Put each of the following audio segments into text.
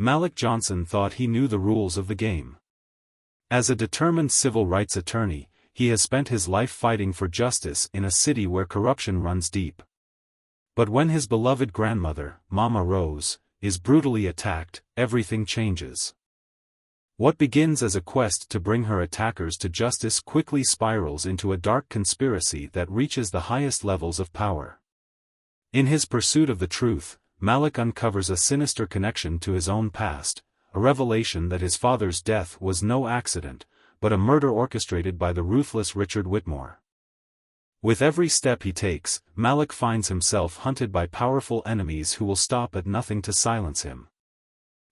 Malik Johnson thought he knew the rules of the game. As a determined civil rights attorney, he has spent his life fighting for justice in a city where corruption runs deep. But when his beloved grandmother, Mama Rose, is brutally attacked, everything changes. What begins as a quest to bring her attackers to justice quickly spirals into a dark conspiracy that reaches the highest levels of power. In his pursuit of the truth, Malik uncovers a sinister connection to his own past, a revelation that his father's death was no accident, but a murder orchestrated by the ruthless Richard Whitmore. With every step he takes, Malik finds himself hunted by powerful enemies who will stop at nothing to silence him.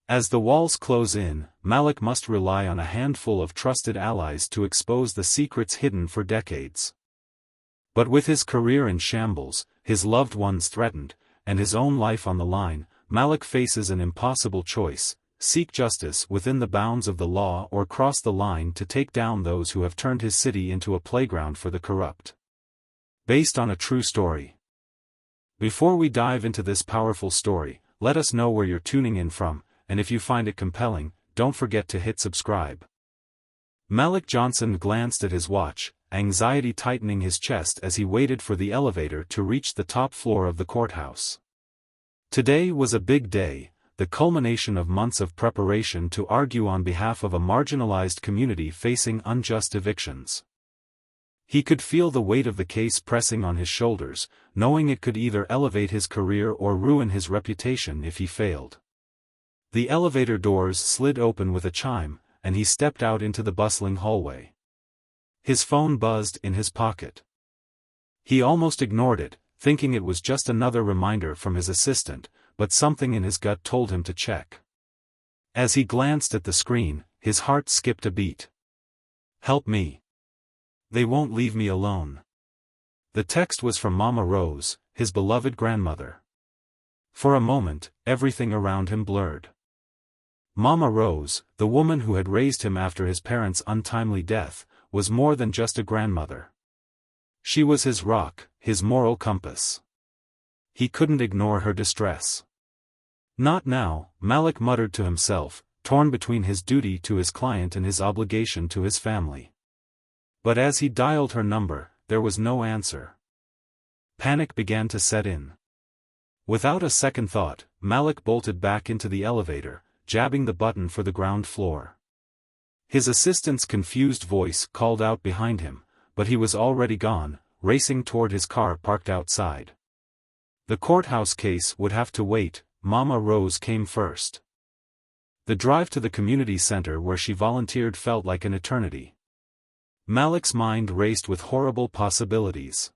As the walls close in, Malik must rely on a handful of trusted allies to expose the secrets hidden for decades. But with his career in shambles, his loved ones threatened, and his own life on the line, Malik faces an impossible choice: seek justice within the bounds of the law or cross the line to take down those who have turned his city into a playground for the corrupt. Based on a true story. Before we dive into this powerful story, let us know where you're tuning in from, and if you find it compelling, don't forget to hit subscribe. Malik Johnson glanced at his watch, anxiety tightening his chest as he waited for the elevator to reach the top floor of the courthouse. Today was a big day, the culmination of months of preparation to argue on behalf of a marginalized community facing unjust evictions. He could feel the weight of the case pressing on his shoulders, knowing it could either elevate his career or ruin his reputation if he failed. The elevator doors slid open with a chime, and he stepped out into the bustling hallway. His phone buzzed in his pocket. He almost ignored it, thinking it was just another reminder from his assistant, but something in his gut told him to check. As he glanced at the screen, his heart skipped a beat. "Help me. They won't leave me alone." The text was from Mama Rose, his beloved grandmother. For a moment, everything around him blurred. Mama Rose, the woman who had raised him after his parents' untimely death, was more than just a grandmother. She was his rock, his moral compass. He couldn't ignore her distress. Not now, Malik muttered to himself, torn between his duty to his client and his obligation to his family. But as he dialed her number, there was no answer. Panic began to set in. Without a second thought, Malik bolted back into the elevator, jabbing the button for the ground floor. His assistant's confused voice called out behind him, but he was already gone, racing toward his car parked outside. The courthouse case would have to wait. Mama Rose came first. The drive to the community center where she volunteered felt like an eternity. Malik's mind raced with horrible possibilities.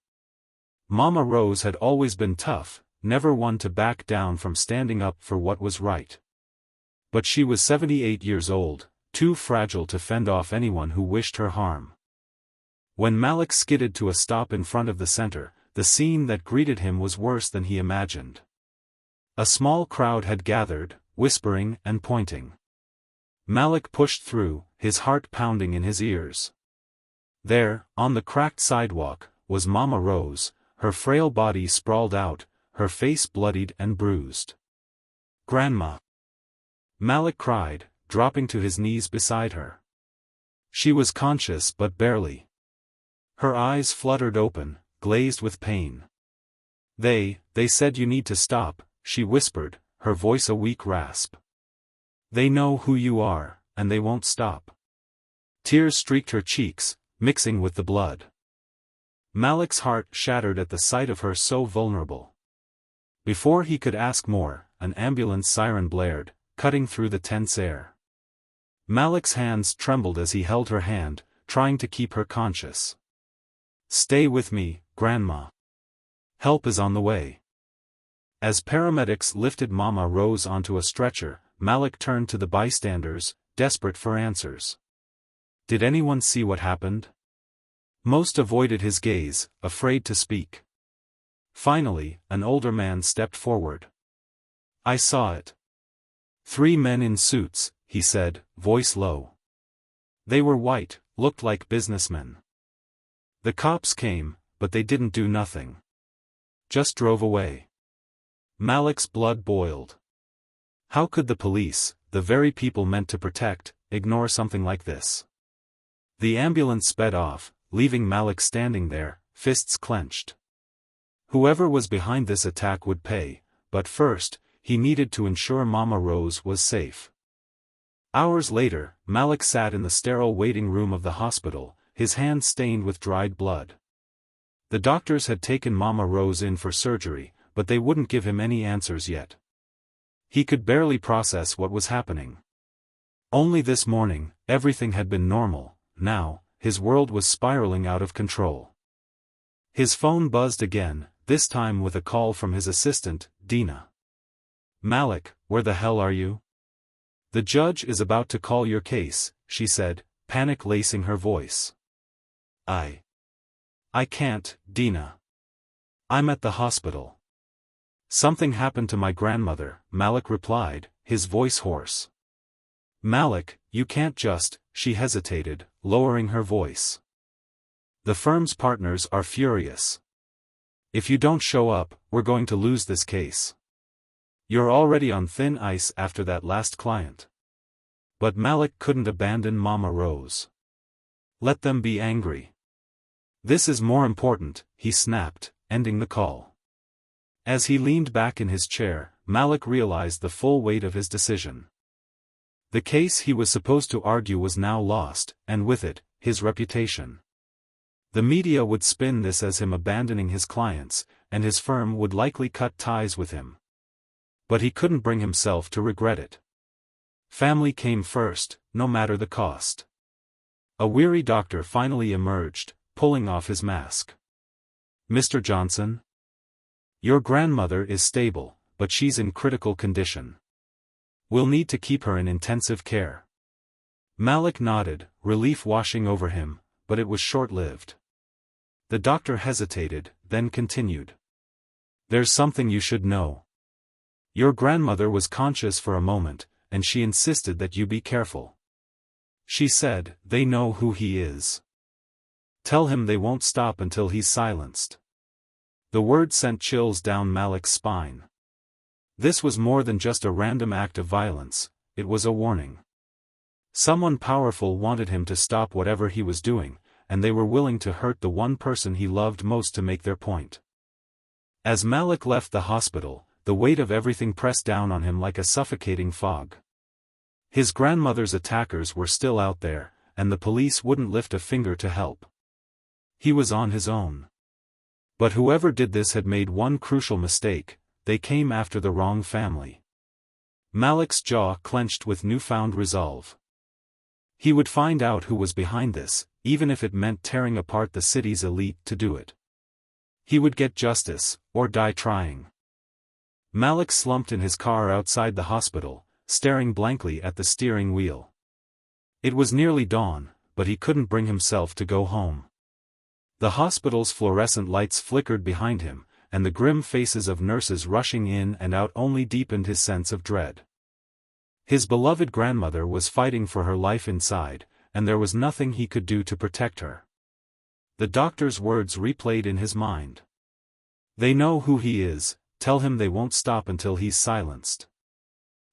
Mama Rose had always been tough, never one to back down from standing up for what was right. But she was 78 years old, too fragile to fend off anyone who wished her harm. When Malik skidded to a stop in front of the center, the scene that greeted him was worse than he imagined. A small crowd had gathered, whispering and pointing. Malik pushed through, his heart pounding in his ears. There, on the cracked sidewalk, was Mama Rose, her frail body sprawled out, her face bloodied and bruised. "Grandma!" Malik cried, dropping to his knees beside her. She was conscious but barely. Her eyes fluttered open, glazed with pain. They said you need to stop," she whispered, her voice a weak rasp. "They know who you are, and they won't stop." Tears streaked her cheeks, mixing with the blood. Malik's heart shattered at the sight of her so vulnerable. Before he could ask more, an ambulance siren blared, cutting through the tense air. Malik's hands trembled as he held her hand, trying to keep her conscious. "Stay with me, Grandma. Help is on the way." As paramedics lifted Mama Rose onto a stretcher, Malik turned to the bystanders, desperate for answers. Did anyone see what happened? Most avoided his gaze, afraid to speak. Finally, an older man stepped forward. "I saw it. 3 men in suits," he said, voice low. They were white, looked like businessmen. "The cops came, but they didn't do nothing. Just drove away." Malik's blood boiled. How could the police, the very people meant to protect, ignore something like this? The ambulance sped off, leaving Malik standing there, fists clenched. Whoever was behind this attack would pay, but first, he needed to ensure Mama Rose was safe. Hours later, Malik sat in the sterile waiting room of the hospital, his hands stained with dried blood. The doctors had taken Mama Rose in for surgery, but they wouldn't give him any answers yet. He could barely process what was happening. Only this morning, everything had been normal. Now, his world was spiraling out of control. His phone buzzed again, this time with a call from his assistant, Dina. "Malik, where the hell are you?" "The judge is about to call your case," she said, panic lacing her voice. I can't, Dina. I'm at the hospital." "Something happened to my grandmother," Malik replied, his voice hoarse. "Malik, you can't just," she hesitated, lowering her voice. "The firm's partners are furious. If you don't show up, we're going to lose this case. You're already on thin ice after that last client." But Malik couldn't abandon Mama Rose. "Let them be angry. This is more important," he snapped, ending the call. As he leaned back in his chair, Malik realized the full weight of his decision. The case he was supposed to argue was now lost, and with it, his reputation. The media would spin this as him abandoning his clients, and his firm would likely cut ties with him. But he couldn't bring himself to regret it. Family came first, no matter the cost. A weary doctor finally emerged, pulling off his mask. "Mr. Johnson? Your grandmother is stable, but she's in critical condition. We'll need to keep her in intensive care." Malik nodded, relief washing over him, but it was short-lived. The doctor hesitated, then continued. "There's something you should know. Your grandmother was conscious for a moment, and she insisted that you be careful. She said, they know who he is. Tell him they won't stop until he's silenced." The word sent chills down Malik's spine. This was more than just a random act of violence, it was a warning. Someone powerful wanted him to stop whatever he was doing, and they were willing to hurt the one person he loved most to make their point. As Malik left the hospital, the weight of everything pressed down on him like a suffocating fog. His grandmother's attackers were still out there, and the police wouldn't lift a finger to help. He was on his own. But whoever did this had made one crucial mistake: they came after the wrong family. Malik's jaw clenched with newfound resolve. He would find out who was behind this, even if it meant tearing apart the city's elite to do it. He would get justice, or die trying. Malik slumped in his car outside the hospital, staring blankly at the steering wheel. It was nearly dawn, but he couldn't bring himself to go home. The hospital's fluorescent lights flickered behind him, and the grim faces of nurses rushing in and out only deepened his sense of dread. His beloved grandmother was fighting for her life inside, and there was nothing he could do to protect her. The doctor's words replayed in his mind. "They know who he is, tell him they won't stop until he's silenced."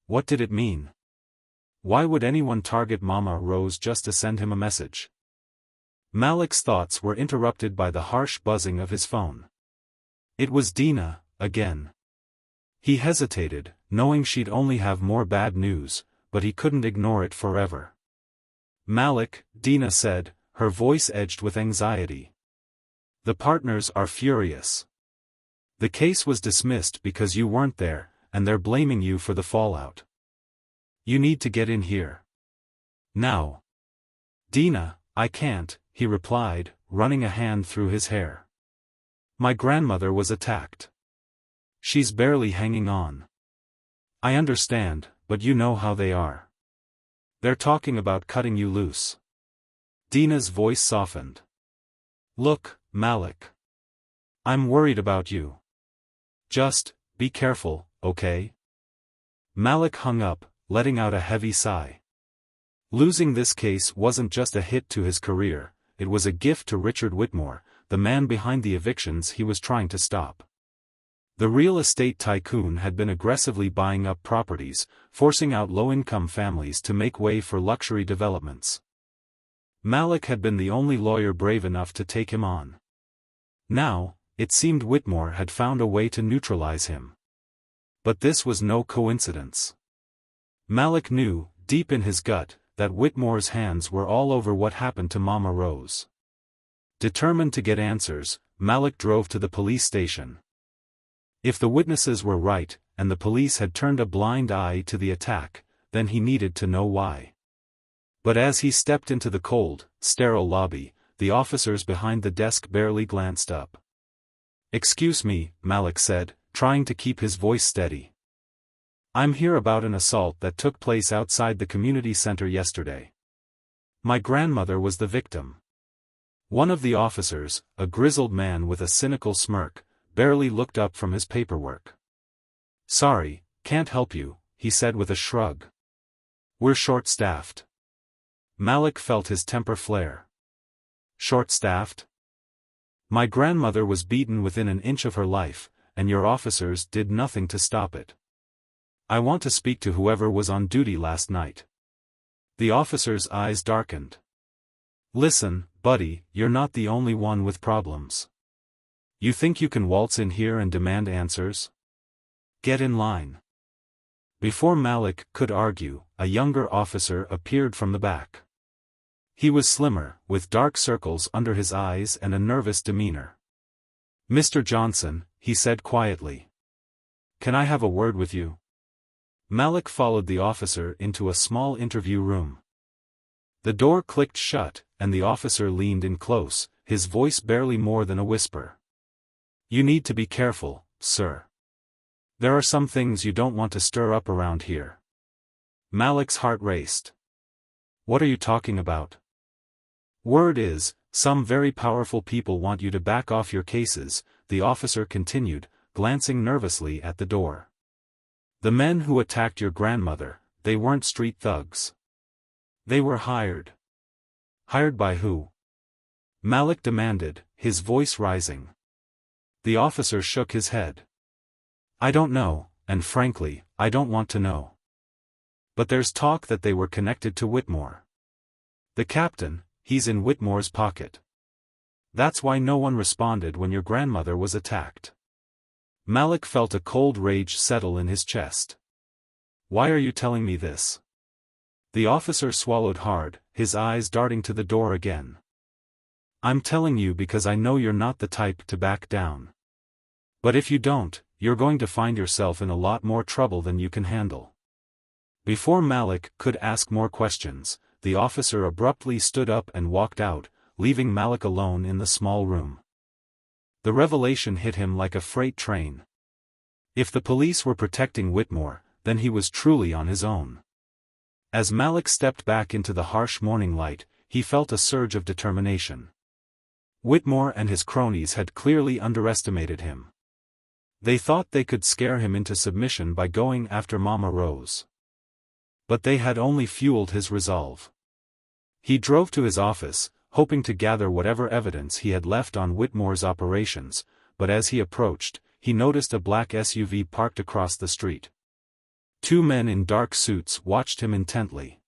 What did it mean? Why would anyone target Mama Rose just to send him a message? Malik's thoughts were interrupted by the harsh buzzing of his phone. It was Dina, again. He hesitated, knowing she'd only have more bad news, but he couldn't ignore it forever. "Malik," Dina said, her voice edged with anxiety. "The partners are furious. The case was dismissed because you weren't there, and they're blaming you for the fallout. You need to get in here. Now." "Dina, I can't," he replied, running a hand through his hair. "My grandmother was attacked. She's barely hanging on. I understand, but you know how they are. They're talking about cutting you loose." Dina's voice softened. "Look, Malik. I'm worried about you. Just, be careful, okay?" Malik hung up, letting out a heavy sigh. Losing this case wasn't just a hit to his career, it was a gift to Richard Whitmore, the man behind the evictions he was trying to stop. The real estate tycoon had been aggressively buying up properties, forcing out low-income families to make way for luxury developments. Malik had been the only lawyer brave enough to take him on. Now, it seemed Whitmore had found a way to neutralize him. But this was no coincidence. Malik knew, deep in his gut, that Whitmore's hands were all over what happened to Mama Rose. Determined to get answers, Malik drove to the police station. If the witnesses were right, and the police had turned a blind eye to the attack, then he needed to know why. But as he stepped into the cold, sterile lobby, the officers behind the desk barely glanced up. "Excuse me," Malik said, trying to keep his voice steady. "I'm here about an assault that took place outside the community center yesterday. My grandmother was the victim." One of the officers, a grizzled man with a cynical smirk, barely looked up from his paperwork. "Sorry, can't help you," he said with a shrug. "We're short-staffed." Malik felt his temper flare. "Short-staffed? My grandmother was beaten within an inch of her life, and your officers did nothing to stop it. I want to speak to whoever was on duty last night." The officer's eyes darkened. "Listen, buddy, you're not the only one with problems. You think you can waltz in here and demand answers? Get in line." Before Malik could argue, a younger officer appeared from the back. He was slimmer, with dark circles under his eyes and a nervous demeanor. "Mr. Johnson," he said quietly. "Can I have a word with you?" Malik followed the officer into a small interview room. The door clicked shut, and the officer leaned in close, his voice barely more than a whisper. "You need to be careful, sir. There are some things you don't want to stir up around here." Malik's heart raced. "What are you talking about?" "Word is, some very powerful people want you to back off your cases," the officer continued, glancing nervously at the door. "The men who attacked your grandmother, they weren't street thugs. They were hired." "Hired by who?" Malik demanded, his voice rising. The officer shook his head. "I don't know, and frankly, I don't want to know. But there's talk that they were connected to Whitmore. The captain, he's in Whitmore's pocket. That's why no one responded when your grandmother was attacked." Malik felt a cold rage settle in his chest. "Why are you telling me this?" The officer swallowed hard, his eyes darting to the door again. "I'm telling you because I know you're not the type to back down. But if you don't, you're going to find yourself in a lot more trouble than you can handle." Before Malik could ask more questions, the officer abruptly stood up and walked out, leaving Malik alone in the small room. The revelation hit him like a freight train. If the police were protecting Whitmore, then he was truly on his own. As Malik stepped back into the harsh morning light, he felt a surge of determination. Whitmore and his cronies had clearly underestimated him. They thought they could scare him into submission by going after Mama Rose. But they had only fueled his resolve. He drove to his office, hoping to gather whatever evidence he had left on Whitmore's operations, but as he approached, he noticed a black SUV parked across the street. Two men in dark suits watched him intently.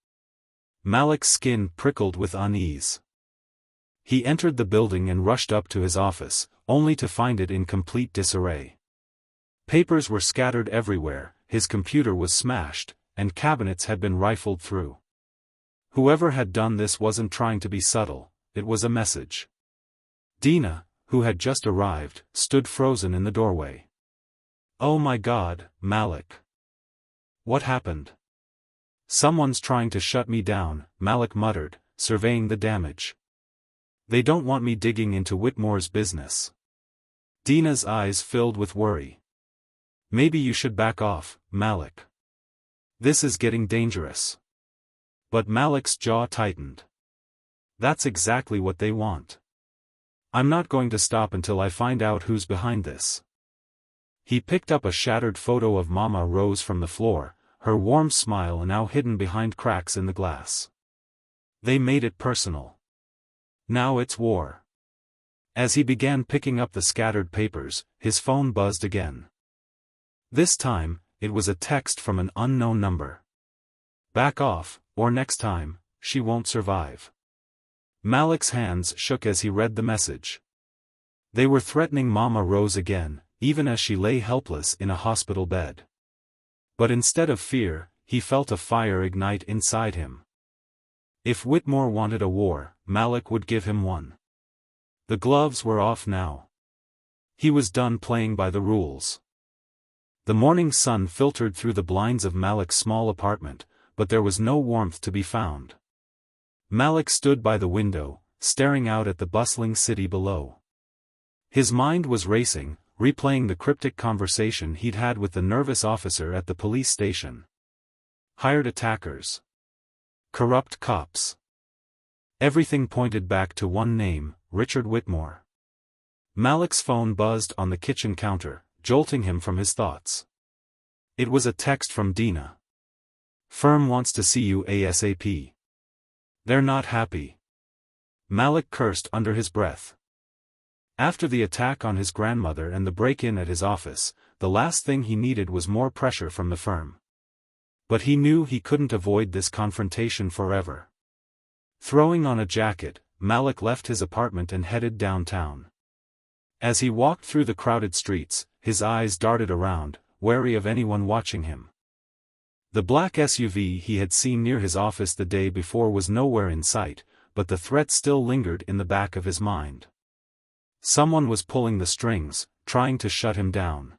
Malik's skin prickled with unease. He entered the building and rushed up to his office, only to find it in complete disarray. Papers were scattered everywhere, his computer was smashed, and cabinets had been rifled through. Whoever had done this wasn't trying to be subtle, it was a message. Dina, who had just arrived, stood frozen in the doorway. "Oh my God, Malik. What happened?" "Someone's trying to shut me down," Malik muttered, surveying the damage. "They don't want me digging into Whitmore's business." Dina's eyes filled with worry. "Maybe you should back off, Malik. This is getting dangerous." But Malik's jaw tightened. "That's exactly what they want. I'm not going to stop until I find out who's behind this." He picked up a shattered photo of Mama Rose from the floor, her warm smile now hidden behind cracks in the glass. They made it personal. Now it's war. As he began picking up the scattered papers, his phone buzzed again. This time, it was a text from an unknown number. "Back off, or next time, she won't survive." Malik's hands shook as he read the message. They were threatening Mama Rose again, even as she lay helpless in a hospital bed. But instead of fear, he felt a fire ignite inside him. If Whitmore wanted a war, Malik would give him one. The gloves were off now. He was done playing by the rules. The morning sun filtered through the blinds of Malik's small apartment, but there was no warmth to be found. Malik stood by the window, staring out at the bustling city below. His mind was racing, replaying the cryptic conversation he'd had with the nervous officer at the police station. Hired attackers. Corrupt cops. Everything pointed back to one name, Richard Whitmore. Malik's phone buzzed on the kitchen counter, jolting him from his thoughts. It was a text from Dina. "Firm wants to see you ASAP. They're not happy." Malik cursed under his breath. After the attack on his grandmother and the break-in at his office, the last thing he needed was more pressure from the firm. But he knew he couldn't avoid this confrontation forever. Throwing on a jacket, Malik left his apartment and headed downtown. As he walked through the crowded streets, his eyes darted around, wary of anyone watching him. The black SUV he had seen near his office the day before was nowhere in sight, but the threat still lingered in the back of his mind. Someone was pulling the strings, trying to shut him down.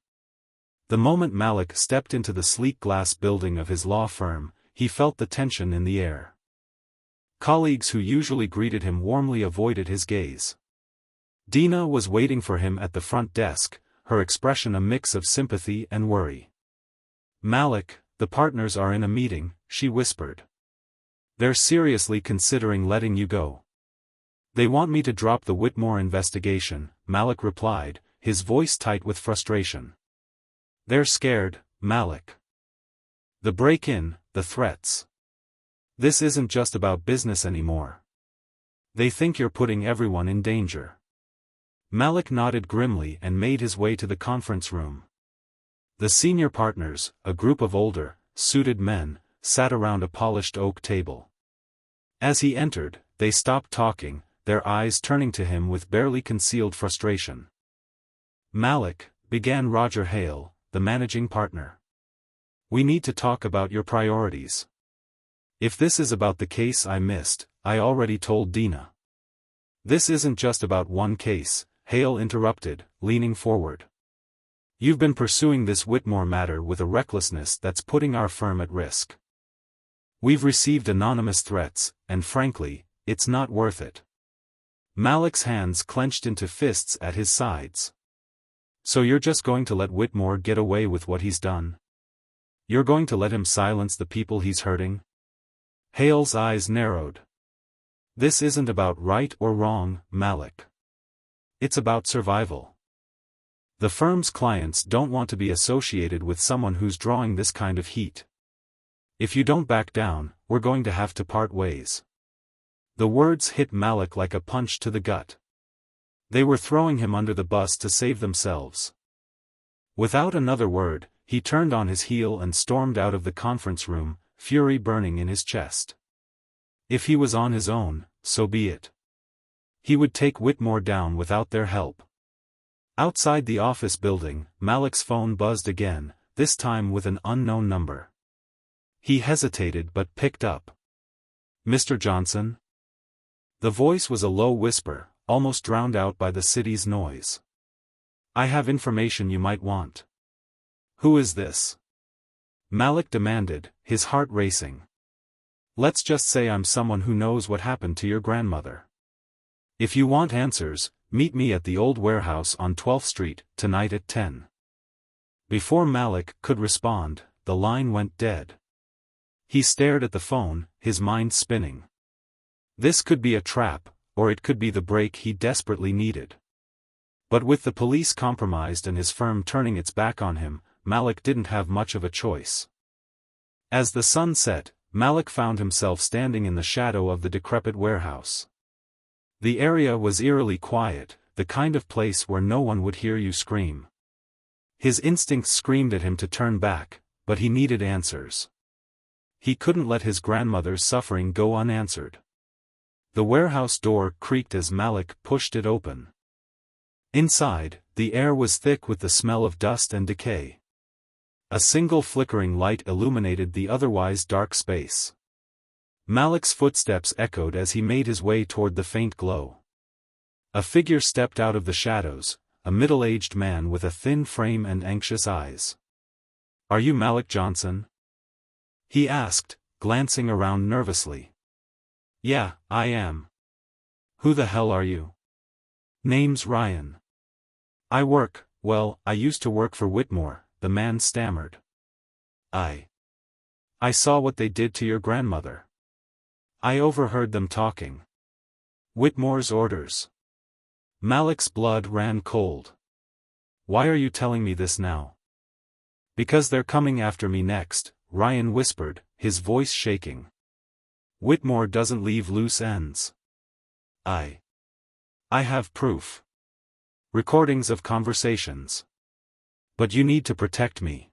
The moment Malik stepped into the sleek glass building of his law firm, he felt the tension in the air. Colleagues who usually greeted him warmly avoided his gaze. Dina was waiting for him at the front desk, her expression a mix of sympathy and worry. "Malik, the partners are in a meeting," she whispered. "They're seriously considering letting you go." "They want me to drop the Whitmore investigation," Malik replied, his voice tight with frustration. "They're scared, Malik. The break-in, the threats. This isn't just about business anymore. They think you're putting everyone in danger." Malik nodded grimly and made his way to the conference room. The senior partners, a group of older, suited men, sat around a polished oak table. As he entered, they stopped talking, their eyes turning to him with barely concealed frustration. "Malik," began Roger Hale, the managing partner. "We need to talk about your priorities. If this is about the case I missed, I already told Dina." "This isn't just about one case," Hale interrupted, leaning forward. "You've been pursuing this Whitmore matter with a recklessness that's putting our firm at risk. We've received anonymous threats, and frankly, it's not worth it." Malik's hands clenched into fists at his sides. "So you're just going to let Whitmore get away with what he's done? You're going to let him silence the people he's hurting?" Hale's eyes narrowed. "This isn't about right or wrong, Malik. It's about survival. The firm's clients don't want to be associated with someone who's drawing this kind of heat. If you don't back down, we're going to have to part ways." The words hit Malik like a punch to the gut. They were throwing him under the bus to save themselves. Without another word, he turned on his heel and stormed out of the conference room, fury burning in his chest. If he was on his own, so be it. He would take Whitmore down without their help. Outside the office building, Malik's phone buzzed again, this time with an unknown number. He hesitated but picked up. "Mr. Johnson?" The voice was a low whisper, almost drowned out by the city's noise. "I have information you might want." "Who is this?" Malik demanded, his heart racing. "Let's just say I'm someone who knows what happened to your grandmother. If you want answers, meet me at the old warehouse on 12th Street, tonight at 10. Before Malik could respond, the line went dead. He stared at the phone, his mind spinning. This could be a trap, or it could be the break he desperately needed. But with the police compromised and his firm turning its back on him, Malik didn't have much of a choice. As the sun set, Malik found himself standing in the shadow of the decrepit warehouse. The area was eerily quiet, the kind of place where no one would hear you scream. His instincts screamed at him to turn back, but he needed answers. He couldn't let his grandmother's suffering go unanswered. The warehouse door creaked as Malik pushed it open. Inside, the air was thick with the smell of dust and decay. A single flickering light illuminated the otherwise dark space. Malik's footsteps echoed as he made his way toward the faint glow. A figure stepped out of the shadows, a middle-aged man with a thin frame and anxious eyes. "Are you Malik Johnson?" he asked, glancing around nervously. "Yeah, I am." "Who the hell are you?" "Name's Ryan." I used to work for Whitmore," the man stammered. I saw what they did to your grandmother. I overheard them talking." "Whitmore's orders." Malik's blood ran cold. "Why are you telling me this now?" "Because they're coming after me next," Ryan whispered, his voice shaking. "Whitmore doesn't leave loose ends. I have proof. Recordings of conversations. But you need to protect me."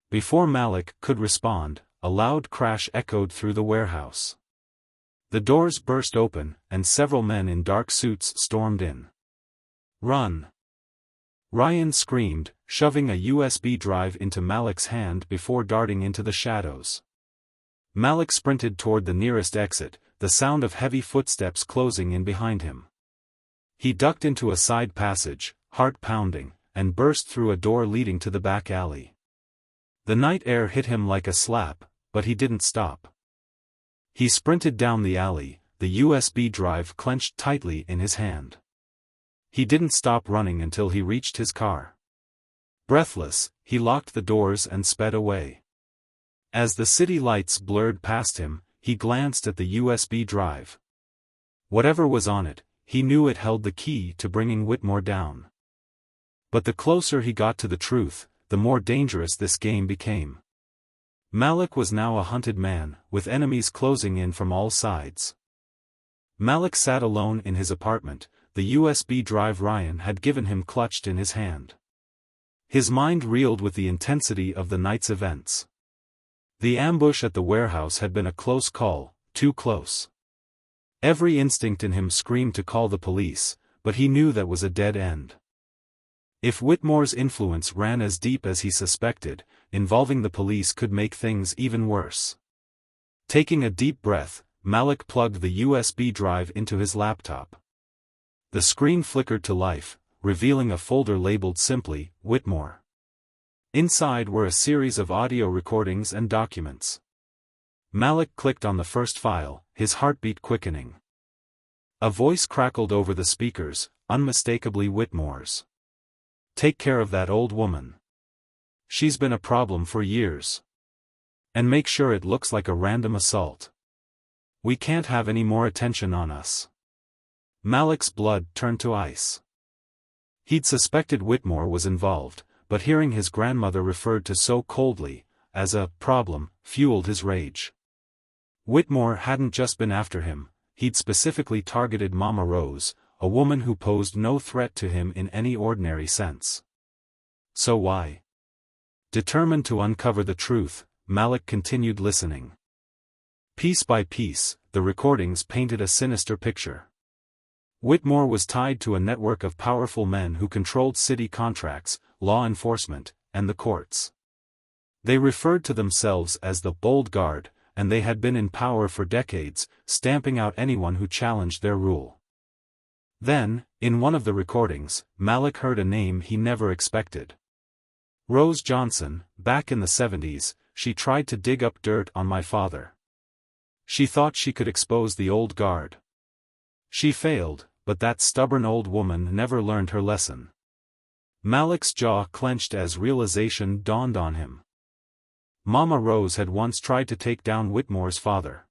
Before Malik could respond, a loud crash echoed through the warehouse. The doors burst open, and several men in dark suits stormed in. "Run!" Ryan screamed, shoving a USB drive into Malik's hand before darting into the shadows. Malik sprinted toward the nearest exit, the sound of heavy footsteps closing in behind him. He ducked into a side passage, heart pounding, and burst through a door leading to the back alley. The night air hit him like a slap, but he didn't stop. He sprinted down the alley, the USB drive clenched tightly in his hand. He didn't stop running until he reached his car. Breathless, he locked the doors and sped away. As the city lights blurred past him, he glanced at the USB drive. Whatever was on it, he knew it held the key to bringing Whitmore down. But the closer he got to the truth, the more dangerous this game became. Malik was now a hunted man, with enemies closing in from all sides. Malik sat alone in his apartment, the USB drive Ryan had given him clutched in his hand. His mind reeled with the intensity of the night's events. The ambush at the warehouse had been a close call, too close. Every instinct in him screamed to call the police, but he knew that was a dead end. If Whitmore's influence ran as deep as he suspected, involving the police could make things even worse. Taking a deep breath, Malik plugged the USB drive into his laptop. The screen flickered to life, revealing a folder labeled simply, Whitmore. Inside were a series of audio recordings and documents. Malik clicked on the first file, his heartbeat quickening. A voice crackled over the speakers, unmistakably Whitmore's. "Take care of that old woman. She's been a problem for years. And make sure it looks like a random assault. We can't have any more attention on us." Malik's blood turned to ice. He'd suspected Whitmore was involved, but hearing his grandmother referred to so coldly, as a problem, fueled his rage. Whitmore hadn't just been after him, he'd specifically targeted Mama Rose, a woman who posed no threat to him in any ordinary sense. So why? Determined to uncover the truth, Malik continued listening. Piece by piece, the recordings painted a sinister picture. Whitmore was tied to a network of powerful men who controlled city contracts, law enforcement, and the courts. They referred to themselves as the Bold Guard, and they had been in power for decades, stamping out anyone who challenged their rule. Then, in one of the recordings, Malik heard a name he never expected. Rose Johnson. Back in the 70s, she tried to dig up dirt on my father. She thought she could expose the old guard. She failed, but that stubborn old woman never learned her lesson. Malik's jaw clenched as realization dawned on him. Mama Rose had once tried to take down Whitmore's father.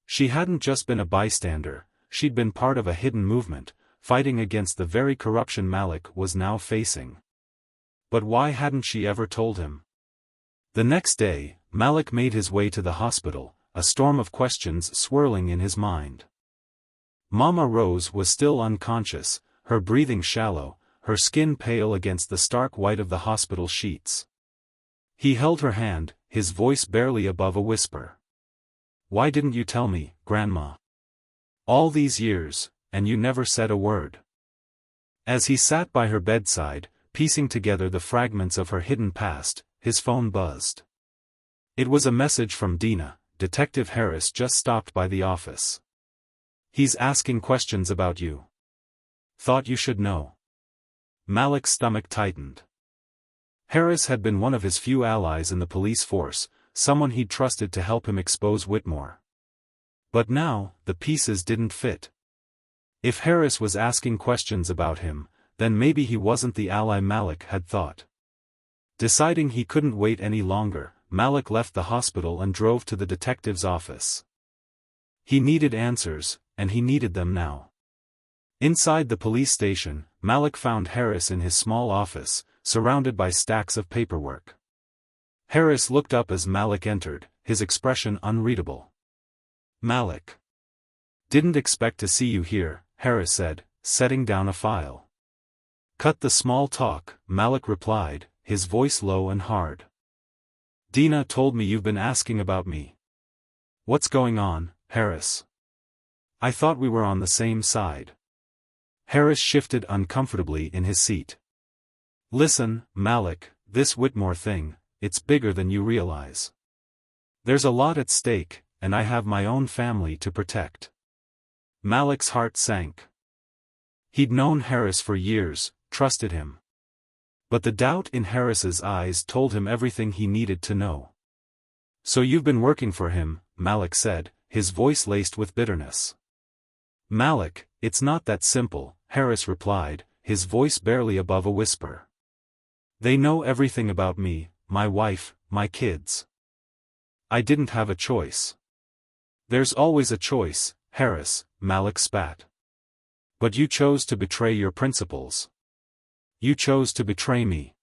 She hadn't just been a bystander, she'd been part of a hidden movement, fighting against the very corruption Malik was now facing. But why hadn't she ever told him? The next day, Malik made his way to the hospital, a storm of questions swirling in his mind. Mama Rose was still unconscious, her breathing shallow, her skin pale against the stark white of the hospital sheets. He held her hand, his voice barely above a whisper. "Why didn't you tell me, Grandma? All these years, and you never said a word." As he sat by her bedside, piecing together the fragments of her hidden past, his phone buzzed. It was a message from Dina. "Detective Harris just stopped by the office. He's asking questions about you. Thought you should know." Malik's stomach tightened. Harris had been one of his few allies in the police force, someone he'd trusted to help him expose Whitmore. But now, the pieces didn't fit. If Harris was asking questions about him, then maybe he wasn't the ally Malik had thought. Deciding he couldn't wait any longer, Malik left the hospital and drove to the detective's office. He needed answers, and he needed them now. Inside the police station, Malik found Harris in his small office, surrounded by stacks of paperwork. Harris looked up as Malik entered, his expression unreadable. "Malik. Didn't expect to see you here," Harris said, setting down a file. "Cut the small talk," Malik replied, his voice low and hard. "Dina told me you've been asking about me." "What's going on, Harris? I thought we were on the same side." Harris shifted uncomfortably in his seat. "Listen, Malik, this Whitmore thing, it's bigger than you realize. There's a lot at stake, and I have my own family to protect." Malik's heart sank. He'd known Harris for years, trusted him. But the doubt in Harris's eyes told him everything he needed to know. "So you've been working for him," Malik said, his voice laced with bitterness. "Malik, it's not that simple," Harris replied, his voice barely above a whisper. "They know everything about me, my wife, my kids. I didn't have a choice." "There's always a choice, Harris," Malik spat. "But you chose to betray your principles. You chose to betray me."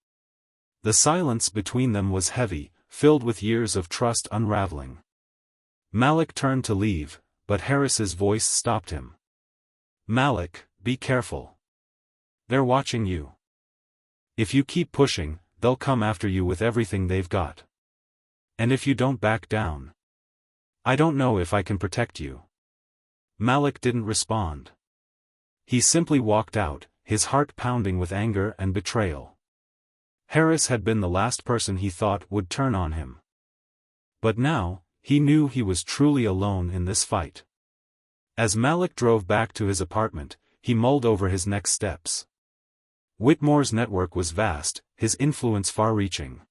The silence between them was heavy, filled with years of trust unraveling. Malik turned to leave, but Harris's voice stopped him. "Malik, be careful. They're watching you. If you keep pushing, they'll come after you with everything they've got. And if you don't back down, I don't know if I can protect you." Malik didn't respond. He simply walked out, his heart pounding with anger and betrayal. Harris had been the last person he thought would turn on him. But now, he knew he was truly alone in this fight. As Malik drove back to his apartment, he mulled over his next steps. Whitmore's network was vast, his influence far-reaching.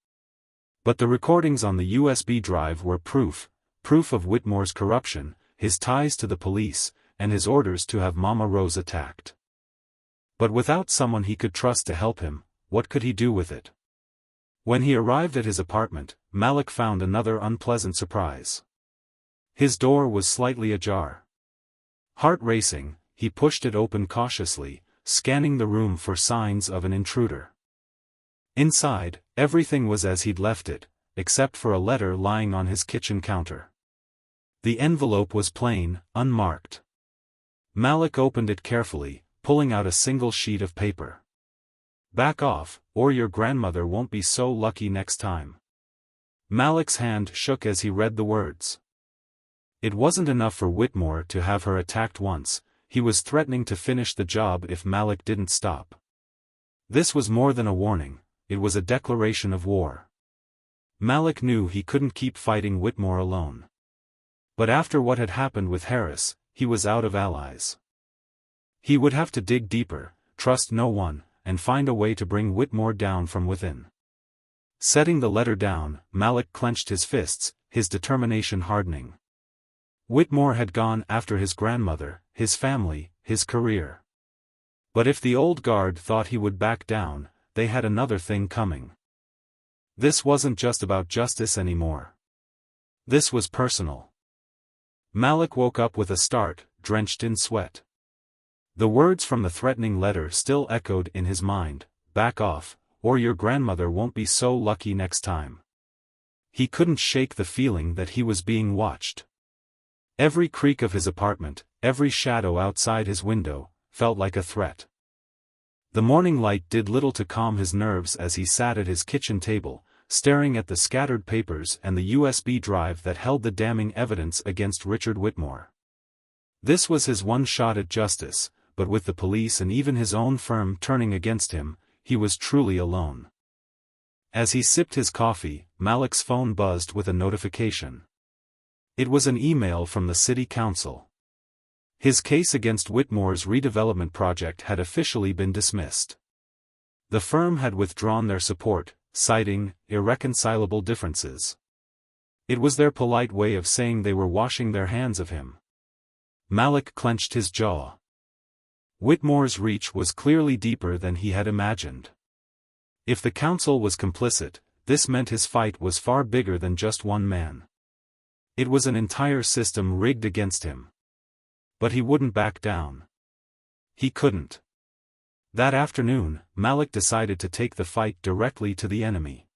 But the recordings on the USB drive were proof of Whitmore's corruption, his ties to the police, and his orders to have Mama Rose attacked. But without someone he could trust to help him, what could he do with it? When he arrived at his apartment, Malik found another unpleasant surprise. His door was slightly ajar. Heart racing, he pushed it open cautiously, scanning the room for signs of an intruder. Inside, everything was as he'd left it, except for a letter lying on his kitchen counter. The envelope was plain, unmarked. Malik opened it carefully, pulling out a single sheet of paper. "Back off, or your grandmother won't be so lucky next time." Malik's hand shook as he read the words. It wasn't enough for Whitmore to have her attacked once, he was threatening to finish the job if Malik didn't stop. This was more than a warning, it was a declaration of war. Malik knew he couldn't keep fighting Whitmore alone. But after what had happened with Harris, he was out of allies. He would have to dig deeper, trust no one, and find a way to bring Whitmore down from within. Setting the letter down, Malik clenched his fists, his determination hardening. Whitmore had gone after his grandmother, his family, his career. But if the old guard thought he would back down, they had another thing coming. This wasn't just about justice anymore. This was personal. Malik woke up with a start, drenched in sweat. The words from the threatening letter still echoed in his mind, "Back off, or your grandmother won't be so lucky next time." He couldn't shake the feeling that he was being watched. Every creak of his apartment, every shadow outside his window, felt like a threat. The morning light did little to calm his nerves as he sat at his kitchen table, staring at the scattered papers and the USB drive that held the damning evidence against Richard Whitmore. This was his one shot at justice, but with the police and even his own firm turning against him, he was truly alone. As he sipped his coffee, Malik's phone buzzed with a notification. It was an email from the city council. His case against Whitmore's redevelopment project had officially been dismissed. The firm had withdrawn their support, citing irreconcilable differences. It was their polite way of saying they were washing their hands of him. Malik clenched his jaw. Whitmore's reach was clearly deeper than he had imagined. If the council was complicit, this meant his fight was far bigger than just one man. It was an entire system rigged against him. But he wouldn't back down. He couldn't. That afternoon, Malik decided to take the fight directly to the enemy.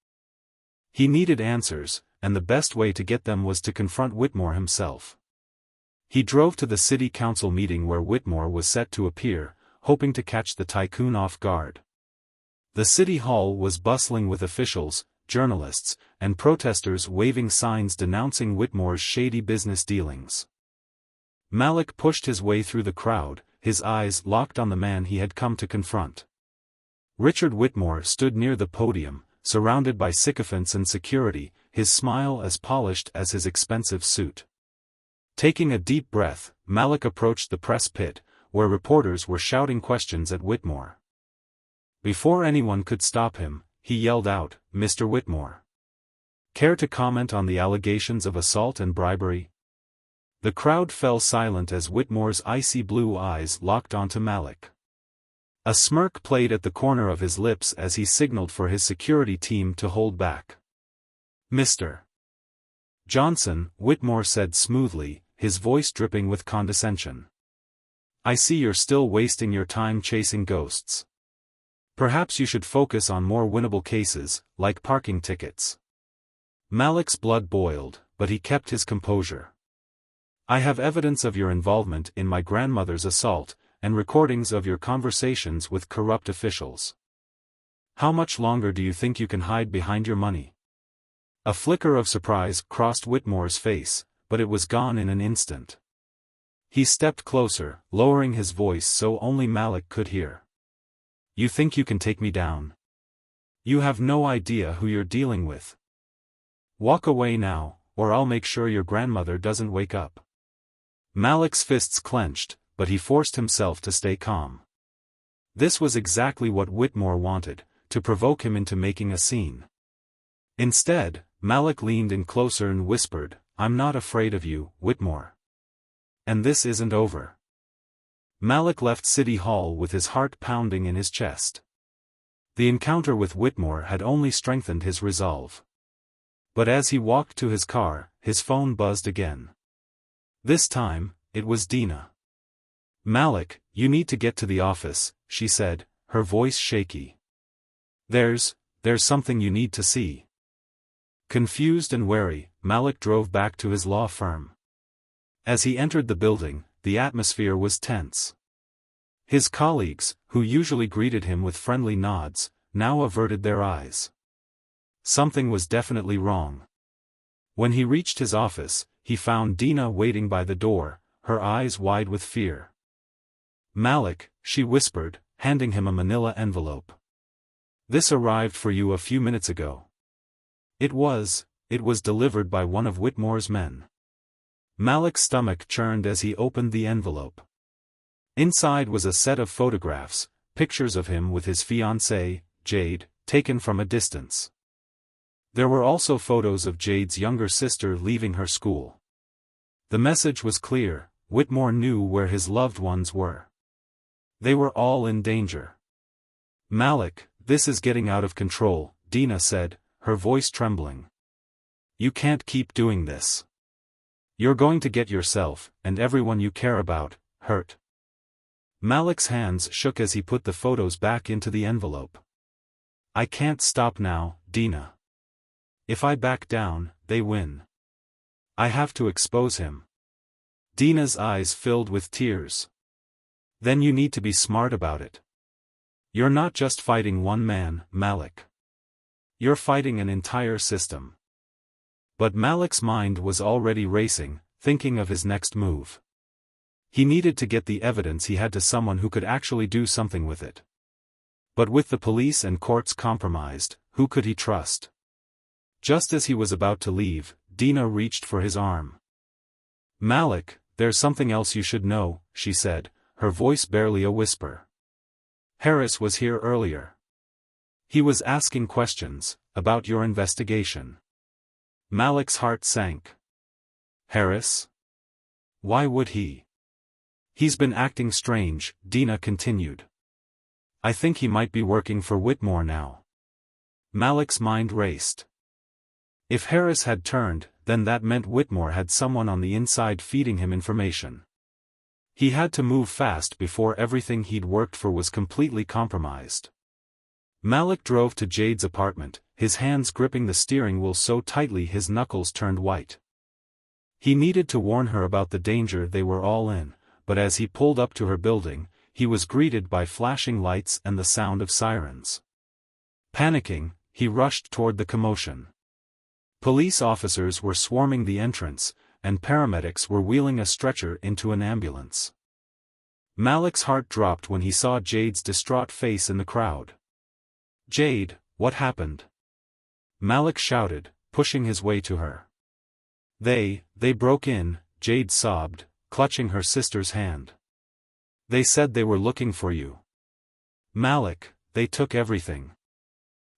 He needed answers, and the best way to get them was to confront Whitmore himself. He drove to the city council meeting where Whitmore was set to appear, hoping to catch the tycoon off guard. The city hall was bustling with officials, journalists, and protesters waving signs denouncing Whitmore's shady business dealings. Malik pushed his way through the crowd, his eyes locked on the man he had come to confront. Richard Whitmore stood near the podium, surrounded by sycophants and security, his smile as polished as his expensive suit. Taking a deep breath, Malik approached the press pit, where reporters were shouting questions at Whitmore. Before anyone could stop him, he yelled out, "Mr. Whitmore. Care to comment on the allegations of assault and bribery?" The crowd fell silent as Whitmore's icy blue eyes locked onto Malik. A smirk played at the corner of his lips as he signaled for his security team to hold back. "Mr. Johnson," Whitmore said smoothly, his voice dripping with condescension. "I see you're still wasting your time chasing ghosts. Perhaps you should focus on more winnable cases, like parking tickets." Malik's blood boiled, but he kept his composure. "I have evidence of your involvement in my grandmother's assault, and recordings of your conversations with corrupt officials. How much longer do you think you can hide behind your money?" A flicker of surprise crossed Whitmore's face, but it was gone in an instant. He stepped closer, lowering his voice so only Malik could hear. "You think you can take me down? You have no idea who you're dealing with. Walk away now, or I'll make sure your grandmother doesn't wake up." Malik's fists clenched, but he forced himself to stay calm. This was exactly what Whitmore wanted, to provoke him into making a scene. Instead, Malik leaned in closer and whispered, "I'm not afraid of you, Whitmore. And this isn't over." Malik left City Hall with his heart pounding in his chest. The encounter with Whitmore had only strengthened his resolve. But as he walked to his car, his phone buzzed again. This time, it was Dina. "Malik, you need to get to the office," she said, her voice shaky. There's something you need to see." Confused and wary, Malik drove back to his law firm. As he entered the building, the atmosphere was tense. His colleagues, who usually greeted him with friendly nods, now averted their eyes. Something was definitely wrong. When he reached his office, he found Dina waiting by the door, her eyes wide with fear. "Malik," she whispered, handing him a manila envelope. "This arrived for you a few minutes ago." It was delivered by one of Whitmore's men. Malik's stomach churned as he opened the envelope. Inside was a set of photographs, pictures of him with his fiancée, Jade, taken from a distance. There were also photos of Jade's younger sister leaving her school. The message was clear: Whitmore knew where his loved ones were. They were all in danger. "Malik, this is getting out of control," Dina said, her voice trembling. "You can't keep doing this. You're going to get yourself, and everyone you care about, hurt." Malik's hands shook as he put the photos back into the envelope. "I can't stop now, Dina. If I back down, they win. I have to expose him." Dina's eyes filled with tears. "Then you need to be smart about it. You're not just fighting one man, Malik. You're fighting an entire system. But Malik's mind was already racing, thinking of his next move. He needed to get the evidence he had to someone who could actually do something with it. But with the police and courts compromised, who could he trust? Just as he was about to leave, Dina reached for his arm. "Malik, there's something else you should know," she said, her voice barely a whisper. "Harris was here earlier. He was asking questions about your investigation." Malik's heart sank. "Harris? Why would he?" "He's been acting strange," Dina continued. "I think he might be working for Whitmore now." Malik's mind raced. If Harris had turned, then that meant Whitmore had someone on the inside feeding him information. He had to move fast before everything he'd worked for was completely compromised. Malik drove to Jade's apartment, his hands gripping the steering wheel so tightly his knuckles turned white. He needed to warn her about the danger they were all in, but as he pulled up to her building, he was greeted by flashing lights and the sound of sirens. Panicking, he rushed toward the commotion. Police officers were swarming the entrance, and paramedics were wheeling a stretcher into an ambulance. Malik's heart dropped when he saw Jade's distraught face in the crowd. "Jade, what happened?" Malik shouted, pushing his way to her. They broke in," Jade sobbed, clutching her sister's hand. "They said they were looking for you." "Malik, they took everything."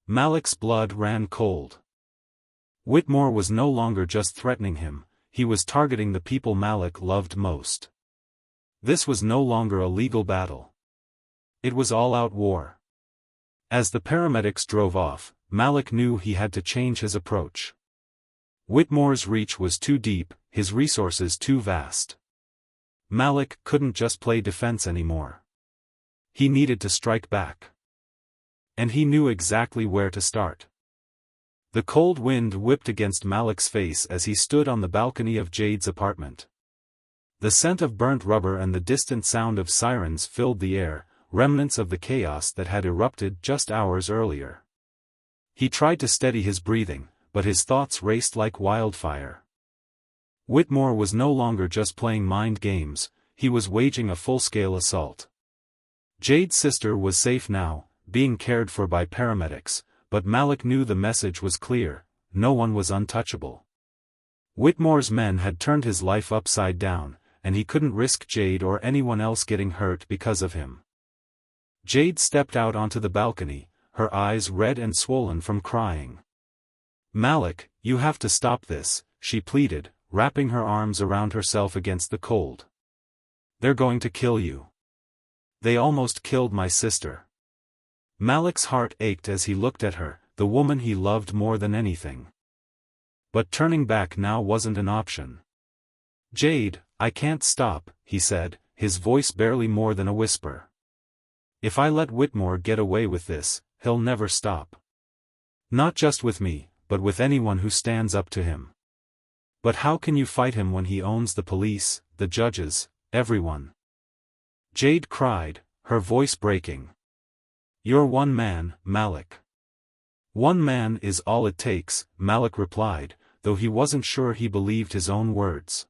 Malik's blood ran cold. Whitmore was no longer just threatening him, he was targeting the people Malik loved most. This was no longer a legal battle. It was all-out war. As the paramedics drove off, Malik knew he had to change his approach. Whitmore's reach was too deep, his resources too vast. Malik couldn't just play defense anymore. He needed to strike back. And he knew exactly where to start. The cold wind whipped against Malik's face as he stood on the balcony of Jade's apartment. The scent of burnt rubber and the distant sound of sirens filled the air, remnants of the chaos that had erupted just hours earlier. He tried to steady his breathing, but his thoughts raced like wildfire. Whitmore was no longer just playing mind games, he was waging a full-scale assault. Jade's sister was safe now, being cared for by paramedics, but Malik knew the message was clear: no one was untouchable. Whitmore's men had turned his life upside down, and he couldn't risk Jade or anyone else getting hurt because of him. Jade stepped out onto the balcony, her eyes red and swollen from crying. "Malik, you have to stop this," she pleaded, wrapping her arms around herself against the cold. "They're going to kill you. They almost killed my sister." Malik's heart ached as he looked at her, the woman he loved more than anything. But turning back now wasn't an option. "Jade, I can't stop," he said, his voice barely more than a whisper. "If I let Whitmore get away with this, he'll never stop. Not just with me, but with anyone who stands up to him." "But how can you fight him when he owns the police, the judges, everyone?" Jade cried, her voice breaking. "You're one man, Malik." "One man is all it takes," Malik replied, though he wasn't sure he believed his own words.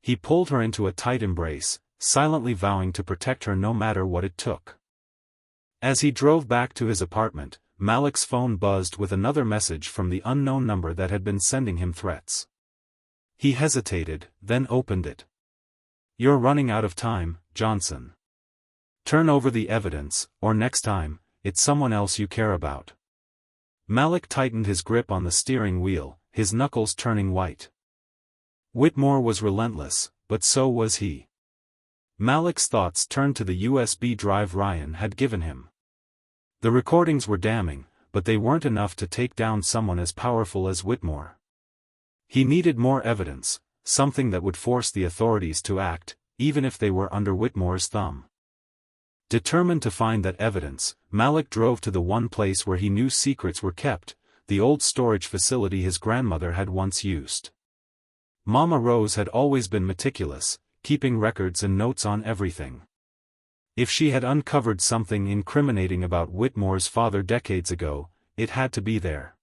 He pulled her into a tight embrace, silently vowing to protect her no matter what it took. As he drove back to his apartment, Malik's phone buzzed with another message from the unknown number that had been sending him threats. He hesitated, then opened it. "You're running out of time, Johnson. Turn over the evidence, or next time, it's someone else you care about." Malik tightened his grip on the steering wheel, his knuckles turning white. Whitmore was relentless, but so was he. Malik's thoughts turned to the USB drive Ryan had given him. The recordings were damning, but they weren't enough to take down someone as powerful as Whitmore. He needed more evidence, something that would force the authorities to act, even if they were under Whitmore's thumb. Determined to find that evidence, Malik drove to the one place where he knew secrets were kept, the old storage facility his grandmother had once used. Mama Rose had always been meticulous, keeping records and notes on everything. If she had uncovered something incriminating about Whitmore's father decades ago, it had to be there.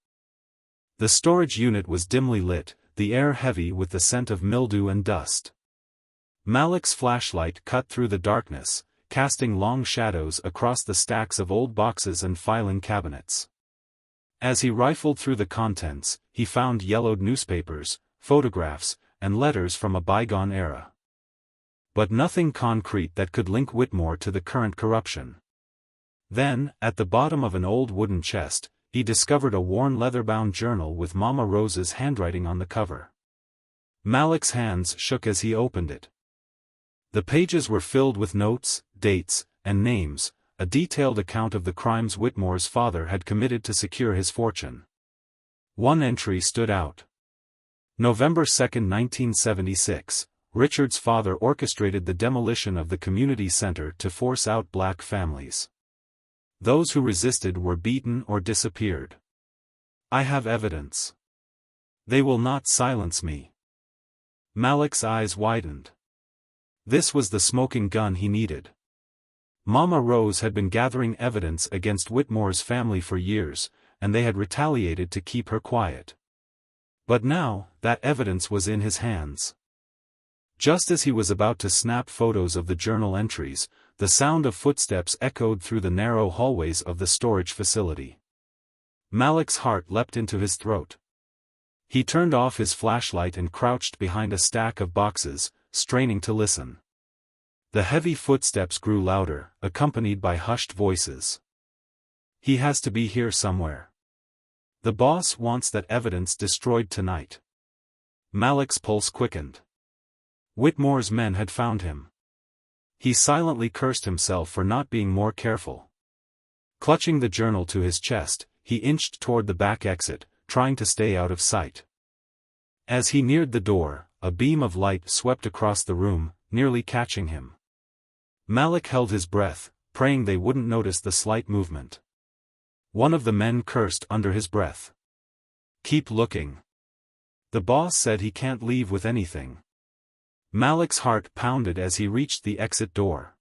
The storage unit was dimly lit, the air heavy with the scent of mildew and dust. Malik's flashlight cut through the darkness, casting long shadows across the stacks of old boxes and filing cabinets. As he rifled through the contents, he found yellowed newspapers, photographs, and letters from a bygone era. But nothing concrete that could link Whitmore to the current corruption. Then, at the bottom of an old wooden chest, he discovered a worn leather-bound journal with Mama Rose's handwriting on the cover. Malik's hands shook as he opened it. The pages were filled with notes, dates, and names, a detailed account of the crimes Whitmore's father had committed to secure his fortune. One entry stood out. November 2, 1976, Richard's father orchestrated the demolition of the community center to force out black families. Those who resisted were beaten or disappeared. I have evidence. They will not silence me. Malik's eyes widened. This was the smoking gun he needed. Mama Rose had been gathering evidence against Whitmore's family for years, and they had retaliated to keep her quiet. But now, that evidence was in his hands. Just as he was about to snap photos of the journal entries, the sound of footsteps echoed through the narrow hallways of the storage facility. Malik's heart leapt into his throat. He turned off his flashlight and crouched behind a stack of boxes, straining to listen. The heavy footsteps grew louder, accompanied by hushed voices. He has to be here somewhere. The boss wants that evidence destroyed tonight. Malik's pulse quickened. Whitmore's men had found him. He silently cursed himself for not being more careful. Clutching the journal to his chest, he inched toward the back exit, trying to stay out of sight. As he neared the door, a beam of light swept across the room, nearly catching him. Malik held his breath, praying they wouldn't notice the slight movement. One of the men cursed under his breath. "Keep looking. The boss said he can't leave with anything." Malik's heart pounded as he reached the exit door.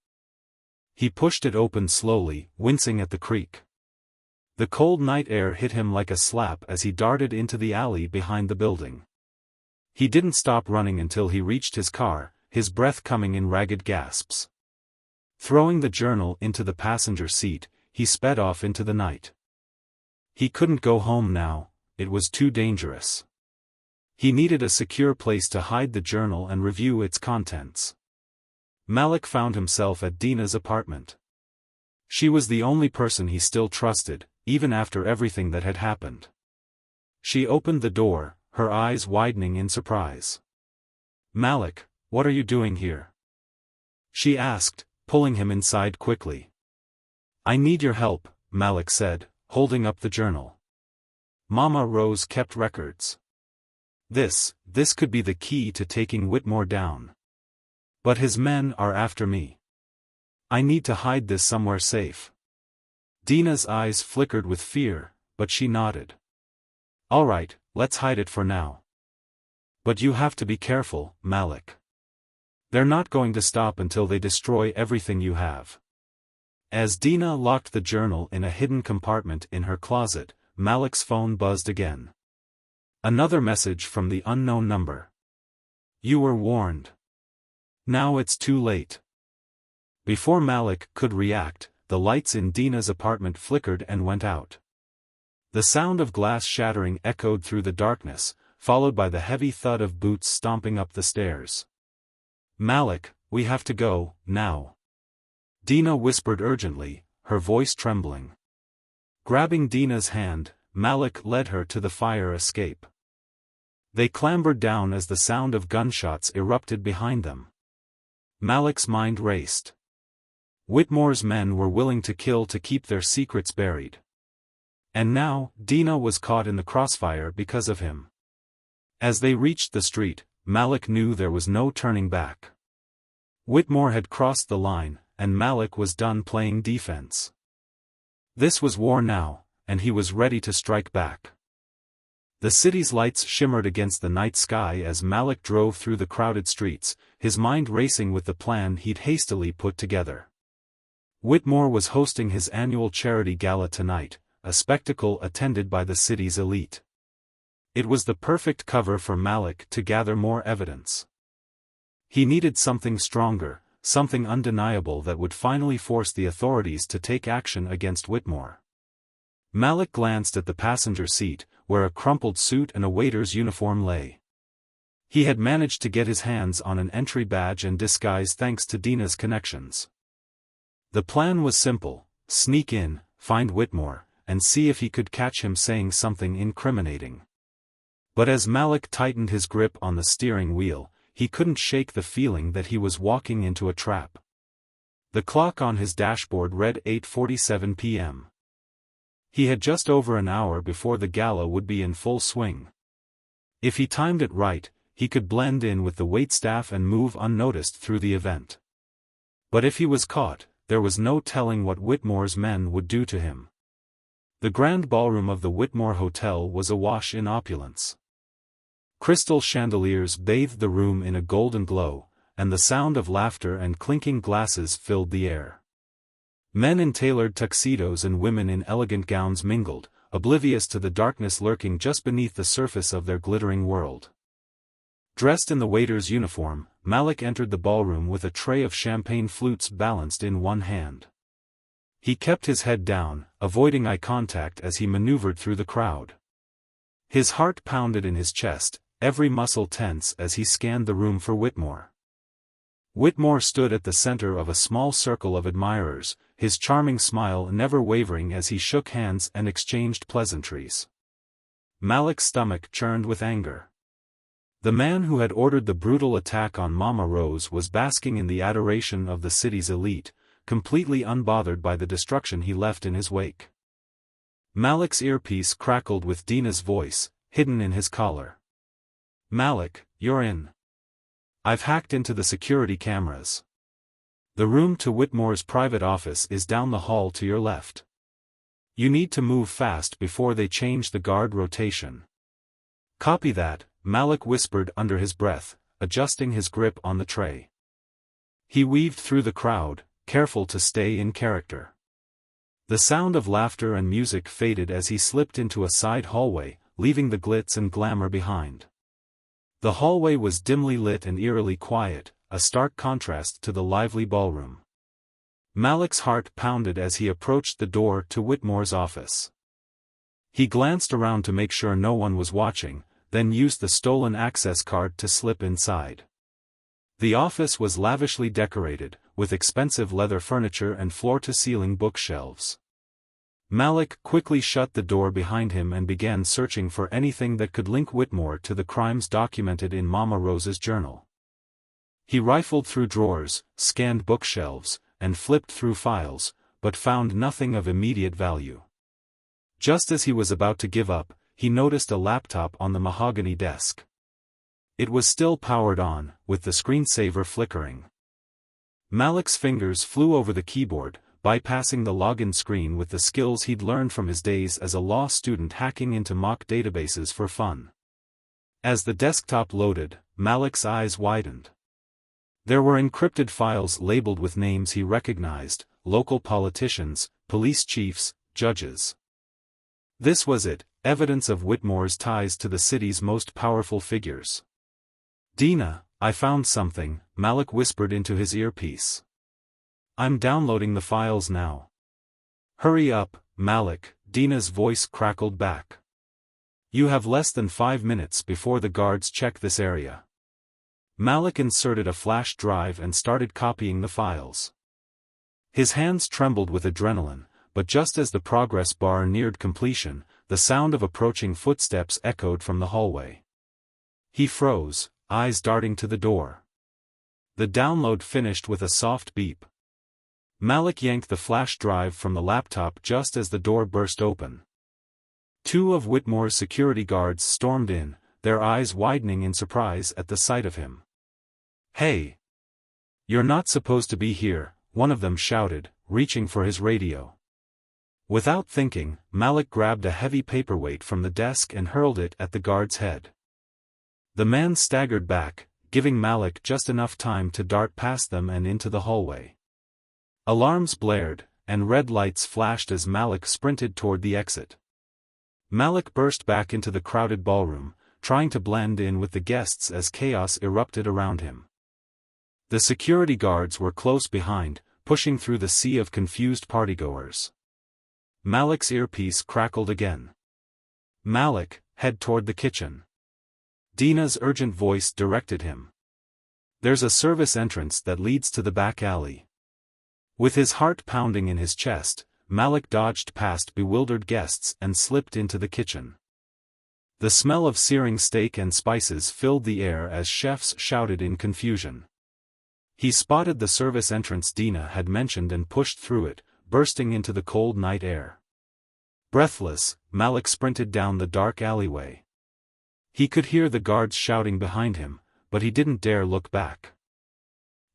He pushed it open slowly, wincing at the creak. The cold night air hit him like a slap as he darted into the alley behind the building. He didn't stop running until he reached his car, his breath coming in ragged gasps. Throwing the journal into the passenger seat, he sped off into the night. He couldn't go home now, it was too dangerous. He needed a secure place to hide the journal and review its contents. Malik found himself at Dina's apartment. She was the only person he still trusted, even after everything that had happened. She opened the door, her eyes widening in surprise. "Malik, what are you doing here?" she asked, pulling him inside quickly. "I need your help," Malik said, holding up the journal. Mama Rose kept records. This could be the key to taking Whitmore down. But his men are after me. I need to hide this somewhere safe. Dina's eyes flickered with fear, but she nodded. "All right, let's hide it for now. But you have to be careful, Malik. They're not going to stop until they destroy everything you have." As Dina locked the journal in a hidden compartment in her closet, Malik's phone buzzed again. Another message from the unknown number. "You were warned. Now it's too late." Before Malik could react, the lights in Dina's apartment flickered and went out. The sound of glass shattering echoed through the darkness, followed by the heavy thud of boots stomping up the stairs. "Malik, we have to go, now," Dina whispered urgently, her voice trembling. Grabbing Dina's hand, Malik led her to the fire escape. They clambered down as the sound of gunshots erupted behind them. Malik's mind raced. Whitmore's men were willing to kill to keep their secrets buried. And now, Dina was caught in the crossfire because of him. As they reached the street, Malik knew there was no turning back. Whitmore had crossed the line, and Malik was done playing defense. This was war now, and he was ready to strike back. The city's lights shimmered against the night sky as Malik drove through the crowded streets, his mind racing with the plan he'd hastily put together. Whitmore was hosting his annual charity gala tonight, a spectacle attended by the city's elite. It was the perfect cover for Malik to gather more evidence. He needed something stronger, something undeniable that would finally force the authorities to take action against Whitmore. Malik glanced at the passenger seat, where a crumpled suit and a waiter's uniform lay. He had managed to get his hands on an entry badge and disguise thanks to Dina's connections. The plan was simple: sneak in, find Whitmore, and see if he could catch him saying something incriminating. But as Malik tightened his grip on the steering wheel, he couldn't shake the feeling that he was walking into a trap. The clock on his dashboard read 8:47 p.m. He had just over an hour before the gala would be in full swing. If he timed it right, he could blend in with the waitstaff and move unnoticed through the event. But if he was caught, there was no telling what Whitmore's men would do to him. The grand ballroom of the Whitmore Hotel was awash in opulence. Crystal chandeliers bathed the room in a golden glow, and the sound of laughter and clinking glasses filled the air. Men in tailored tuxedos and women in elegant gowns mingled, oblivious to the darkness lurking just beneath the surface of their glittering world. Dressed in the waiter's uniform, Malik entered the ballroom with a tray of champagne flutes balanced in one hand. He kept his head down, avoiding eye contact as he maneuvered through the crowd. His heart pounded in his chest, every muscle tense as he scanned the room for Whitmore. Whitmore stood at the center of a small circle of admirers, his charming smile never wavering as he shook hands and exchanged pleasantries. Malik's stomach churned with anger. The man who had ordered the brutal attack on Mama Rose was basking in the adoration of the city's elite, completely unbothered by the destruction he left in his wake. Malik's earpiece crackled with Dina's voice, hidden in his collar. "Malik, you're in. I've hacked into the security cameras. The room to Whitmore's private office is down the hall to your left. You need to move fast before they change the guard rotation." "Copy that," Malik whispered under his breath, adjusting his grip on the tray. He weaved through the crowd, careful to stay in character. The sound of laughter and music faded as he slipped into a side hallway, leaving the glitz and glamour behind. The hallway was dimly lit and eerily quiet, a stark contrast to the lively ballroom. Malik's heart pounded as he approached the door to Whitmore's office. He glanced around to make sure no one was watching, then used the stolen access card to slip inside. The office was lavishly decorated, with expensive leather furniture and floor-to-ceiling bookshelves. Malik quickly shut the door behind him and began searching for anything that could link Whitmore to the crimes documented in Mama Rose's journal. He rifled through drawers, scanned bookshelves, and flipped through files, but found nothing of immediate value. Just as he was about to give up, he noticed a laptop on the mahogany desk. It was still powered on, with the screensaver flickering. Malik's fingers flew over the keyboard, bypassing the login screen with the skills he'd learned from his days as a law student hacking into mock databases for fun. As the desktop loaded, Malik's eyes widened. There were encrypted files labeled with names he recognized: local politicians, police chiefs, judges. This was it, evidence of Whitmore's ties to the city's most powerful figures. "Dina, I found something," Malik whispered into his earpiece. "I'm downloading the files now." "Hurry up, Malik," Dina's voice crackled back. "You have less than 5 minutes before the guards check this area." Malik inserted a flash drive and started copying the files. His hands trembled with adrenaline, but just as the progress bar neared completion, the sound of approaching footsteps echoed from the hallway. He froze, eyes darting to the door. The download finished with a soft beep. Malik yanked the flash drive from the laptop just as the door burst open. 2 of Whitmore's security guards stormed in, their eyes widening in surprise at the sight of him. "Hey! You're not supposed to be here," one of them shouted, reaching for his radio. Without thinking, Malik grabbed a heavy paperweight from the desk and hurled it at the guard's head. The man staggered back, giving Malik just enough time to dart past them and into the hallway. Alarms blared, and red lights flashed as Malik sprinted toward the exit. Malik burst back into the crowded ballroom, trying to blend in with the guests as chaos erupted around him. The security guards were close behind, pushing through the sea of confused partygoers. Malik's earpiece crackled again. "Malik, head toward the kitchen." Dina's urgent voice directed him. "There's a service entrance that leads to the back alley." With his heart pounding in his chest, Malik dodged past bewildered guests and slipped into the kitchen. The smell of searing steak and spices filled the air as chefs shouted in confusion. He spotted the service entrance Dina had mentioned and pushed through it, bursting into the cold night air. Breathless, Malik sprinted down the dark alleyway. He could hear the guards shouting behind him, but he didn't dare look back.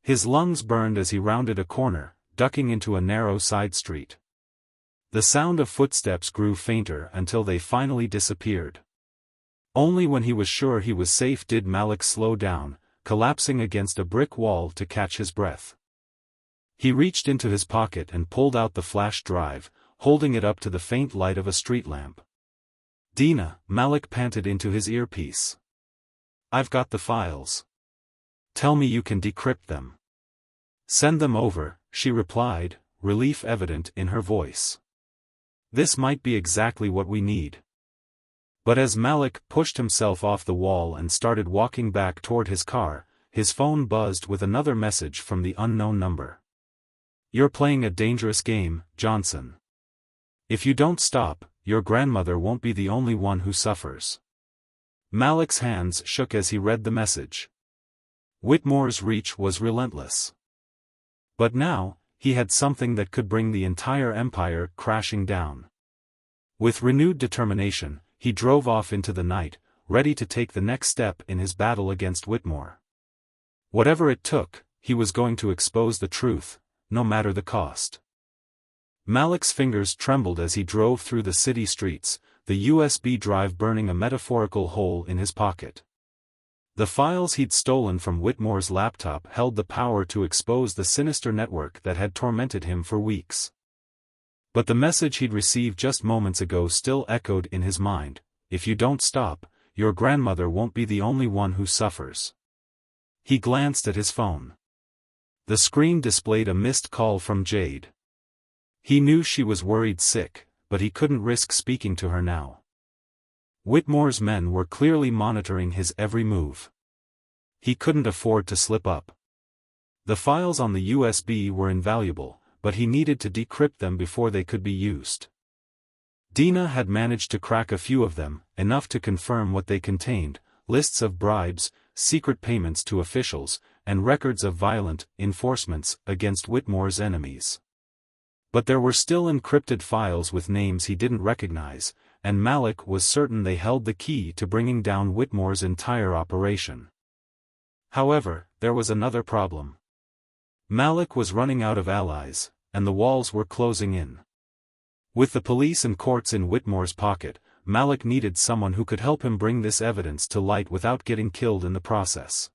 His lungs burned as he rounded a corner, ducking into a narrow side street. The sound of footsteps grew fainter until they finally disappeared. Only when he was sure he was safe did Malik slow down, collapsing against a brick wall to catch his breath. He reached into his pocket and pulled out the flash drive, holding it up to the faint light of a street lamp. "Dina," Malik panted into his earpiece. "I've got the files. Tell me you can decrypt them." "Send them over," she replied, relief evident in her voice. "This might be exactly what we need." But as Malik pushed himself off the wall and started walking back toward his car, his phone buzzed with another message from the unknown number. "You're playing a dangerous game, Johnson. If you don't stop, your grandmother won't be the only one who suffers." Malik's hands shook as he read the message. Whitmore's reach was relentless. But now, he had something that could bring the entire empire crashing down. With renewed determination, he drove off into the night, ready to take the next step in his battle against Whitmore. Whatever it took, he was going to expose the truth, no matter the cost. Malik's fingers trembled as he drove through the city streets, the USB drive burning a metaphorical hole in his pocket. The files he'd stolen from Whitmore's laptop held the power to expose the sinister network that had tormented him for weeks. But the message he'd received just moments ago still echoed in his mind: "If you don't stop, your grandmother won't be the only one who suffers." He glanced at his phone. The screen displayed a missed call from Jade. He knew she was worried sick, but he couldn't risk speaking to her now. Whitmore's men were clearly monitoring his every move. He couldn't afford to slip up. The files on the USB were invaluable, but he needed to decrypt them before they could be used. Dina had managed to crack a few of them, enough to confirm what they contained: lists of bribes, secret payments to officials, and records of violent enforcements against Whitmore's enemies. But there were still encrypted files with names he didn't recognize, and Malik was certain they held the key to bringing down Whitmore's entire operation. However, there was another problem. Malik was running out of allies, and the walls were closing in. With the police and courts in Whitmore's pocket, Malik needed someone who could help him bring this evidence to light without getting killed in the process.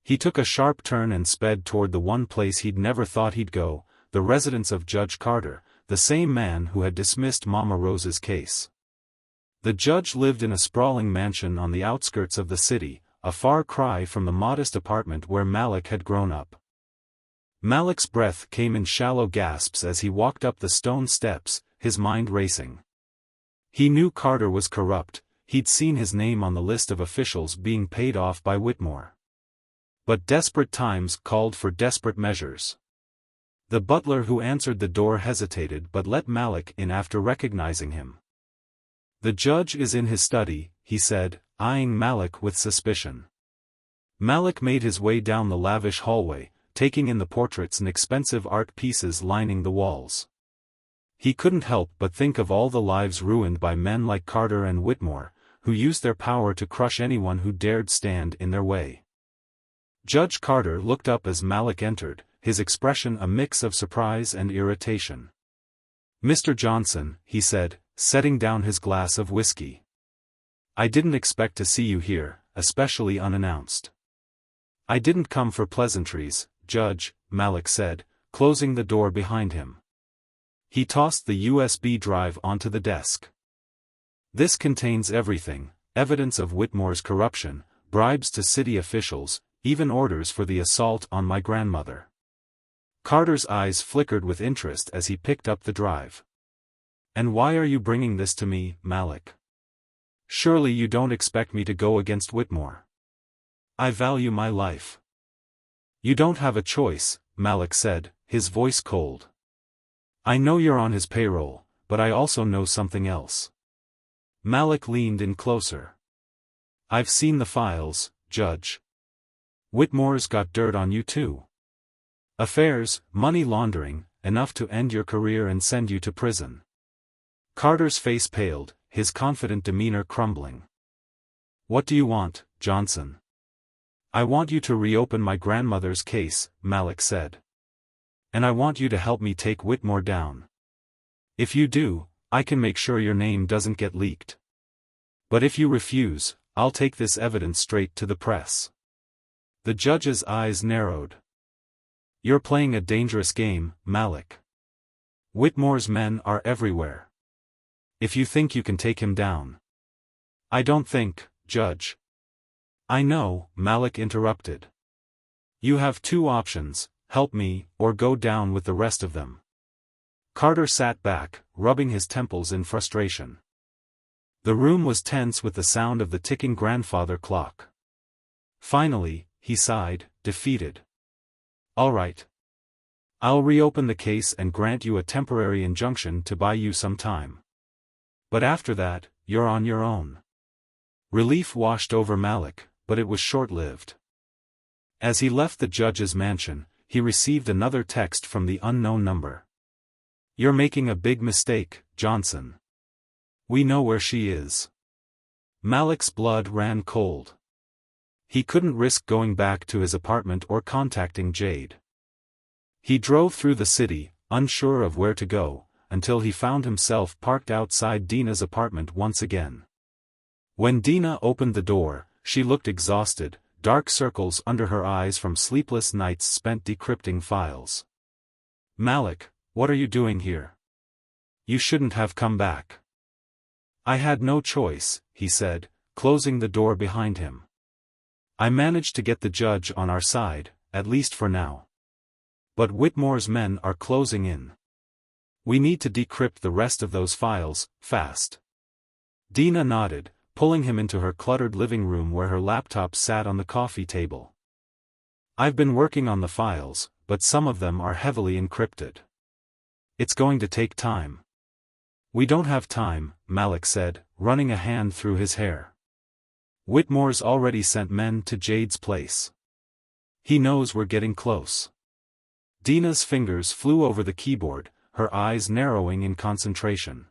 He took a sharp turn and sped toward the one place he'd never thought he'd go: the residence of Judge Carter, the same man who had dismissed Mama Rose's case. The judge lived in a sprawling mansion on the outskirts of the city, a far cry from the modest apartment where Malik had grown up. Malik's breath came in shallow gasps as he walked up the stone steps, his mind racing. He knew Carter was corrupt, he'd seen his name on the list of officials being paid off by Whitmore. But desperate times called for desperate measures. The butler who answered the door hesitated but let Malik in after recognizing him. "The judge is in his study," he said, eyeing Malik with suspicion. Malik made his way down the lavish hallway, taking in the portraits and expensive art pieces lining the walls. He couldn't help but think of all the lives ruined by men like Carter and Whitmore, who used their power to crush anyone who dared stand in their way. Judge Carter looked up as Malik entered, his expression a mix of surprise and irritation. "Mr. Johnson," he said, setting down his glass of whiskey. "I didn't expect to see you here, especially unannounced." "I didn't come for pleasantries, Judge," Malik said, closing the door behind him. He tossed the USB drive onto the desk. This contains everything: evidence of Whitmore's corruption, bribes to city officials, even orders for the assault on my grandmother. Carter's eyes flickered with interest as he picked up the drive. "And why are you bringing this to me, Malik? Surely you don't expect me to go against Whitmore. I value my life." "You don't have a choice," Malik said, his voice cold. "I know you're on his payroll, but I also know something else." Malik leaned in closer. "I've seen the files, Judge. Whitmore's got dirt on you too. Affairs, money laundering, enough to end your career and send you to prison." Carter's face paled, his confident demeanor crumbling. "What do you want, Johnson?" "I want you to reopen my grandmother's case," Malik said. "And I want you to help me take Whitmore down. If you do, I can make sure your name doesn't get leaked. But if you refuse, I'll take this evidence straight to the press." The judge's eyes narrowed. "You're playing a dangerous game, Malik. Whitmore's men are everywhere. If you think you can take him down—" "I don't think, Judge." "I know," Malik interrupted. "You have two options: help me, or go down with the rest of them." Carter sat back, rubbing his temples in frustration. The room was tense with the sound of the ticking grandfather clock. Finally, he sighed, defeated. "All right. I'll reopen the case and grant you a temporary injunction to buy you some time. But after that, you're on your own." Relief washed over Malik, but it was short-lived. As he left the judge's mansion, he received another text from the unknown number. "You're making a big mistake, Johnson. We know where she is." Malik's blood ran cold. He couldn't risk going back to his apartment or contacting Jade. He drove through the city, unsure of where to go, until he found himself parked outside Dina's apartment once again. When Dina opened the door, she looked exhausted, dark circles under her eyes from sleepless nights spent decrypting files. "Malik, what are you doing here? You shouldn't have come back." "I had no choice," he said, closing the door behind him. "I managed to get the judge on our side, at least for now. But Whitmore's men are closing in. We need to decrypt the rest of those files, fast." Dina nodded, pulling him into her cluttered living room where her laptop sat on the coffee table. "I've been working on the files, but some of them are heavily encrypted. It's going to take time." "We don't have time," Malik said, running a hand through his hair. "Whitmore's already sent men to Jade's place. He knows we're getting close." Dina's fingers flew over the keyboard, her eyes narrowing in concentration.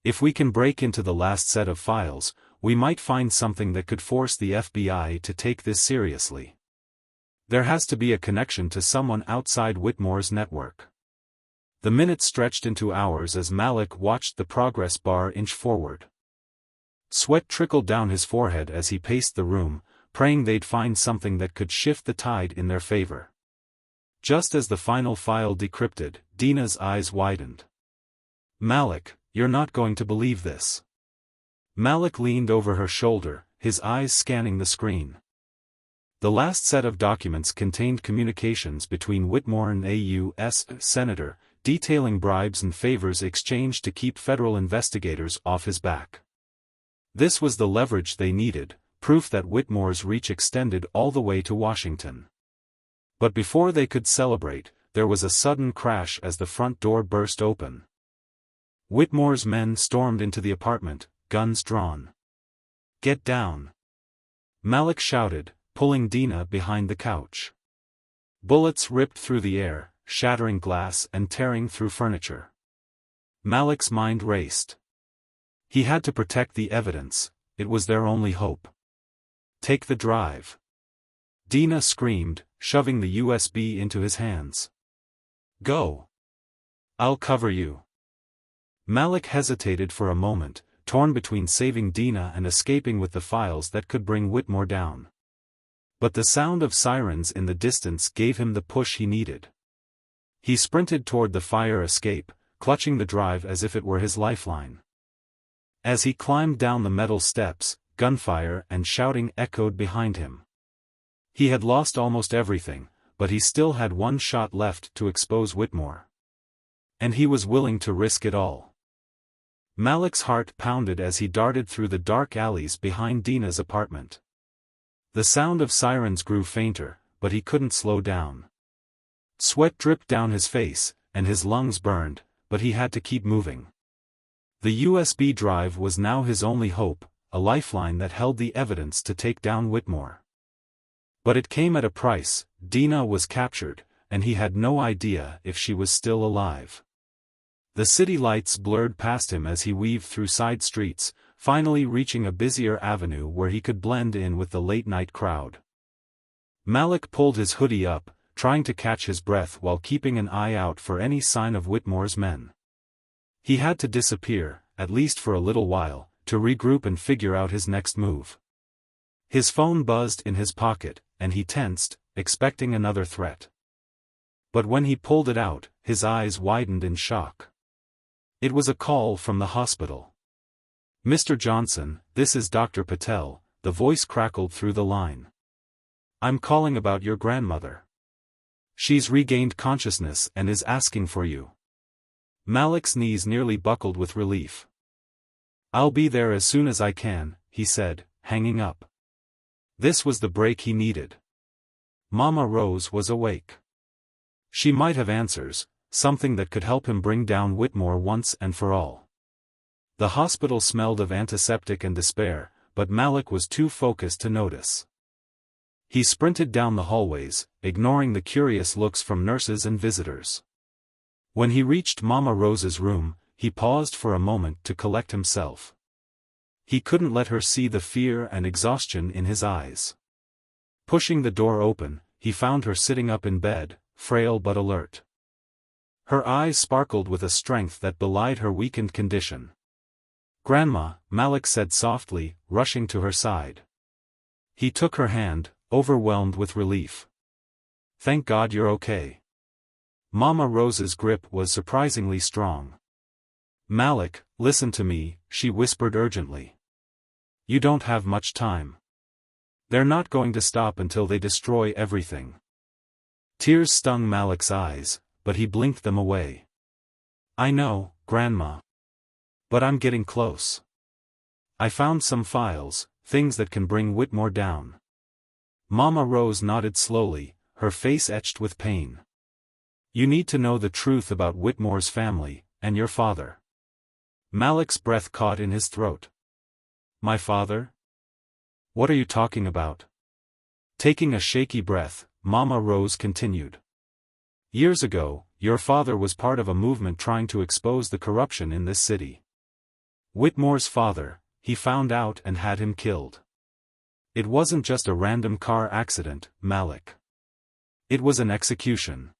"If we can break into the last set of files, we might find something that could force the FBI to take this seriously. There has to be a connection to someone outside Whitmore's network." The minutes stretched into hours as Malik watched the progress bar inch forward. Sweat trickled down his forehead as he paced the room, praying they'd find something that could shift the tide in their favor. Just as the final file decrypted, Dina's eyes widened. "Malik, you're not going to believe this." Malik leaned over her shoulder, his eyes scanning the screen. The last set of documents contained communications between Whitmore and a U.S. senator, detailing bribes and favors exchanged to keep federal investigators off his back. This was the leverage they needed, proof that Whitmore's reach extended all the way to Washington. But before they could celebrate, there was a sudden crash as the front door burst open. Whitmore's men stormed into the apartment, guns drawn. "Get down!" Malik shouted, pulling Dina behind the couch. Bullets ripped through the air, shattering glass and tearing through furniture. Malik's mind raced. He had to protect the evidence, it was their only hope. "Take the drive!" Dina screamed, shoving the USB into his hands. "Go! I'll cover you." Malik hesitated for a moment, torn between saving Dina and escaping with the files that could bring Whitmore down. But the sound of sirens in the distance gave him the push he needed. He sprinted toward the fire escape, clutching the drive as if it were his lifeline. As he climbed down the metal steps, gunfire and shouting echoed behind him. He had lost almost everything, but he still had one shot left to expose Whitmore. And he was willing to risk it all. Malik's heart pounded as he darted through the dark alleys behind Dina's apartment. The sound of sirens grew fainter, but he couldn't slow down. Sweat dripped down his face, and his lungs burned, but he had to keep moving. The USB drive was now his only hope, a lifeline that held the evidence to take down Whitmore. But it came at a price. Dina was captured, and he had no idea if she was still alive. The city lights blurred past him as he weaved through side streets, finally reaching a busier avenue where he could blend in with the late-night crowd. Malik pulled his hoodie up, trying to catch his breath while keeping an eye out for any sign of Whitmore's men. He had to disappear, at least for a little while, to regroup and figure out his next move. His phone buzzed in his pocket, and he tensed, expecting another threat. But when he pulled it out, his eyes widened in shock. It was a call from the hospital. "Mr. Johnson, this is Dr. Patel," the voice crackled through the line. "I'm calling about your grandmother. She's regained consciousness and is asking for you." Malik's knees nearly buckled with relief. "I'll be there as soon as I can," he said, hanging up. This was the break he needed. Mama Rose was awake. She might have answers, something that could help him bring down Whitmore once and for all. The hospital smelled of antiseptic and despair, but Malik was too focused to notice. He sprinted down the hallways, ignoring the curious looks from nurses and visitors. When he reached Mama Rose's room, he paused for a moment to collect himself. He couldn't let her see the fear and exhaustion in his eyes. Pushing the door open, he found her sitting up in bed, frail but alert. Her eyes sparkled with a strength that belied her weakened condition. "Grandma," Malik said softly, rushing to her side. He took her hand, overwhelmed with relief. "Thank God you're okay." Mama Rose's grip was surprisingly strong. "Malik, listen to me," she whispered urgently. "You don't have much time. They're not going to stop until they destroy everything." Tears stung Malik's eyes, but he blinked them away. "I know, Grandma. But I'm getting close. I found some files, things that can bring Whitmore down." Mama Rose nodded slowly, her face etched with pain. "You need to know the truth about Whitmore's family, and your father." Malik's breath caught in his throat. "My father? What are you talking about?" Taking a shaky breath, Mama Rose continued. "Years ago, your father was part of a movement trying to expose the corruption in this city. Whitmore's father, he found out and had him killed. It wasn't just a random car accident, Malik. It was an execution."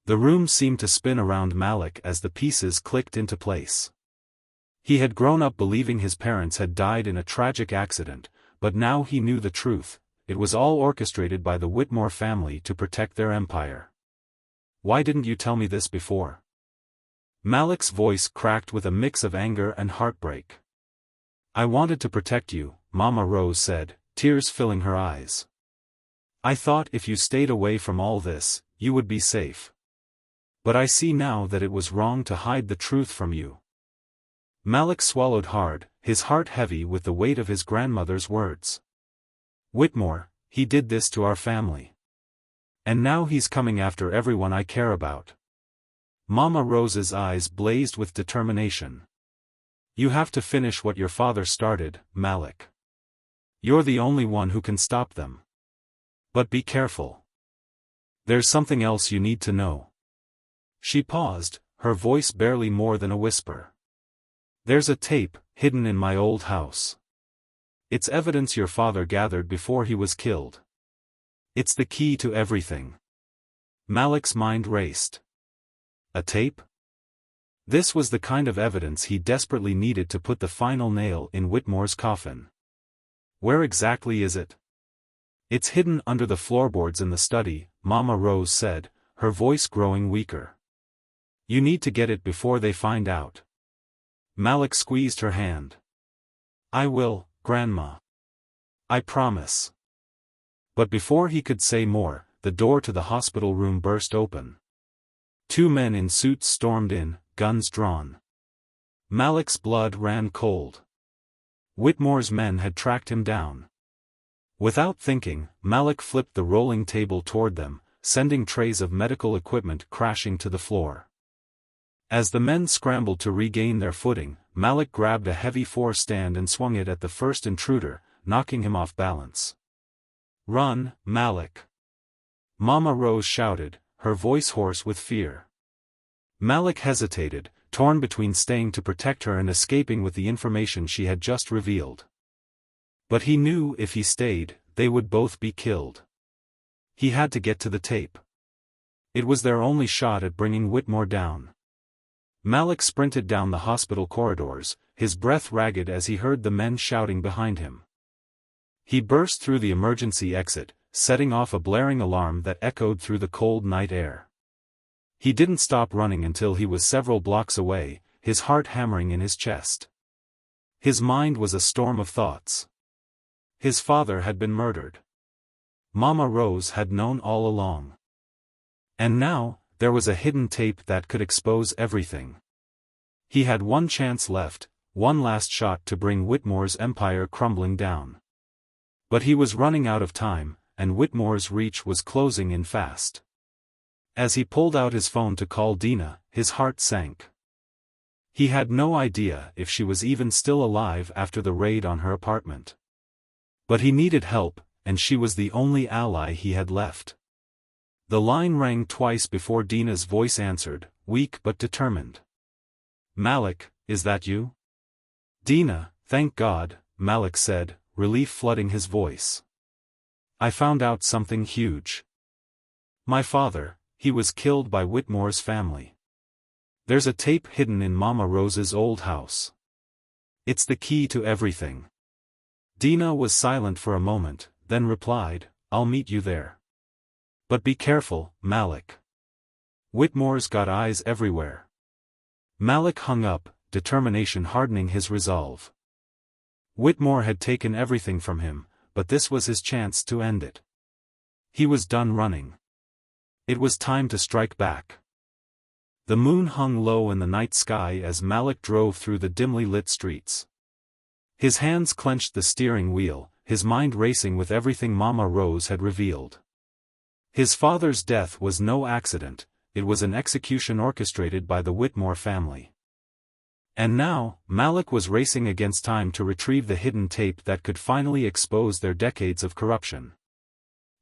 The room seemed to spin around Malik as the pieces clicked into place. He had grown up believing his parents had died in a tragic accident, but now he knew the truth. It was all orchestrated by the Whitmore family to protect their empire. "Why didn't you tell me this before?" Malik's voice cracked with a mix of anger and heartbreak. "I wanted to protect you," Mama Rose said, tears filling her eyes. "I thought if you stayed away from all this, you would be safe. But I see now that it was wrong to hide the truth from you." Malik swallowed hard, his heart heavy with the weight of his grandmother's words. "Whitmore, he did this to our family. And now he's coming after everyone I care about." Mama Rose's eyes blazed with determination. "You have to finish what your father started, Malik. You're the only one who can stop them. But be careful. There's something else you need to know." She paused, her voice barely more than a whisper. "There's a tape, hidden in my old house. It's evidence your father gathered before he was killed. It's the key to everything." Malik's mind raced. A tape? This was the kind of evidence he desperately needed to put the final nail in Whitmore's coffin. "Where exactly is it?" "It's hidden under the floorboards in the study," Mama Rose said, her voice growing weaker. You need to get it before they find out. Malik squeezed her hand. I will, Grandma. I promise. But before he could say more, the door to the hospital room burst open. 2 men in suits stormed in, guns drawn. Malik's blood ran cold. Whitmore's men had tracked him down. Without thinking, Malik flipped the rolling table toward them, sending trays of medical equipment crashing to the floor. As the men scrambled to regain their footing, Malik grabbed a heavy 4-stand and swung it at the first intruder, knocking him off balance. Run, Malik! Mama Rose shouted, her voice hoarse with fear. Malik hesitated, torn between staying to protect her and escaping with the information she had just revealed. But he knew if he stayed, they would both be killed. He had to get to the tape. It was their only shot at bringing Whitmore down. Malik sprinted down the hospital corridors, his breath ragged as he heard the men shouting behind him. He burst through the emergency exit, setting off a blaring alarm that echoed through the cold night air. He didn't stop running until he was several blocks away, his heart hammering in his chest. His mind was a storm of thoughts. His father had been murdered. Mama Rose had known all along. And now, there was a hidden tape that could expose everything. He had one chance left, one last shot to bring Whitmore's empire crumbling down. But he was running out of time, and Whitmore's reach was closing in fast. As he pulled out his phone to call Dina, his heart sank. He had no idea if she was even still alive after the raid on her apartment. But he needed help, and she was the only ally he had left. The line rang twice before Dina's voice answered, weak but determined. Malik, is that you? Dina, thank God, Malik said, relief flooding his voice. I found out something huge. My father, he was killed by Whitmore's family. There's a tape hidden in Mama Rose's old house. It's the key to everything. Dina was silent for a moment, then replied, I'll meet you there. But be careful, Malik. Whitmore's got eyes everywhere. Malik hung up, determination hardening his resolve. Whitmore had taken everything from him, but this was his chance to end it. He was done running. It was time to strike back. The moon hung low in the night sky as Malik drove through the dimly lit streets. His hands clenched the steering wheel, his mind racing with everything Mama Rose had revealed. His father's death was no accident, it was an execution orchestrated by the Whitmore family. And now, Malik was racing against time to retrieve the hidden tape that could finally expose their decades of corruption.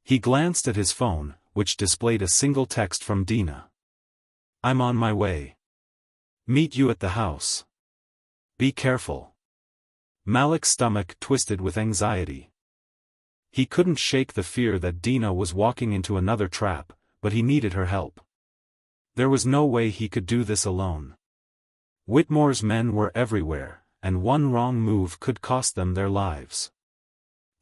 He glanced at his phone, which displayed a single text from Dina. I'm on my way. Meet you at the house. Be careful. Malik's stomach twisted with anxiety. He couldn't shake the fear that Dina was walking into another trap, but he needed her help. There was no way he could do this alone. Whitmore's men were everywhere, and one wrong move could cost them their lives.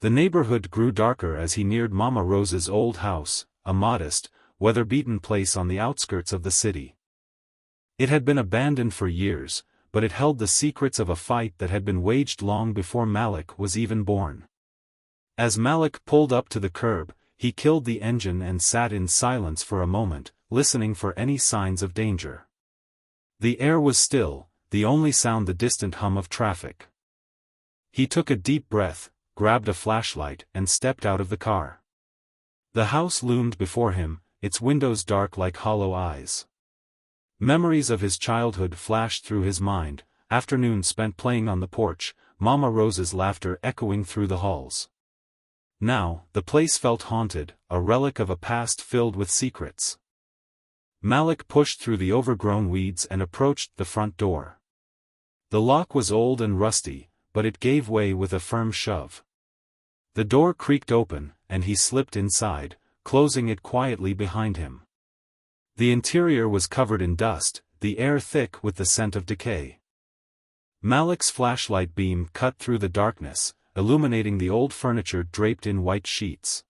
The neighborhood grew darker as he neared Mama Rose's old house, a modest, weather-beaten place on the outskirts of the city. It had been abandoned for years, but it held the secrets of a fight that had been waged long before Malik was even born. As Malik pulled up to the curb, he killed the engine and sat in silence for a moment, listening for any signs of danger. The air was still, the only sound the distant hum of traffic. He took a deep breath, grabbed a flashlight and stepped out of the car. The house loomed before him, its windows dark like hollow eyes. Memories of his childhood flashed through his mind, afternoons spent playing on the porch, Mama Rose's laughter echoing through the halls. Now, the place felt haunted, a relic of a past filled with secrets. Malik pushed through the overgrown weeds and approached the front door. The lock was old and rusty, but it gave way with a firm shove. The door creaked open, and he slipped inside, closing it quietly behind him. The interior was covered in dust, the air thick with the scent of decay. Malik's flashlight beam cut through the darkness, illuminating the old furniture draped in white sheets.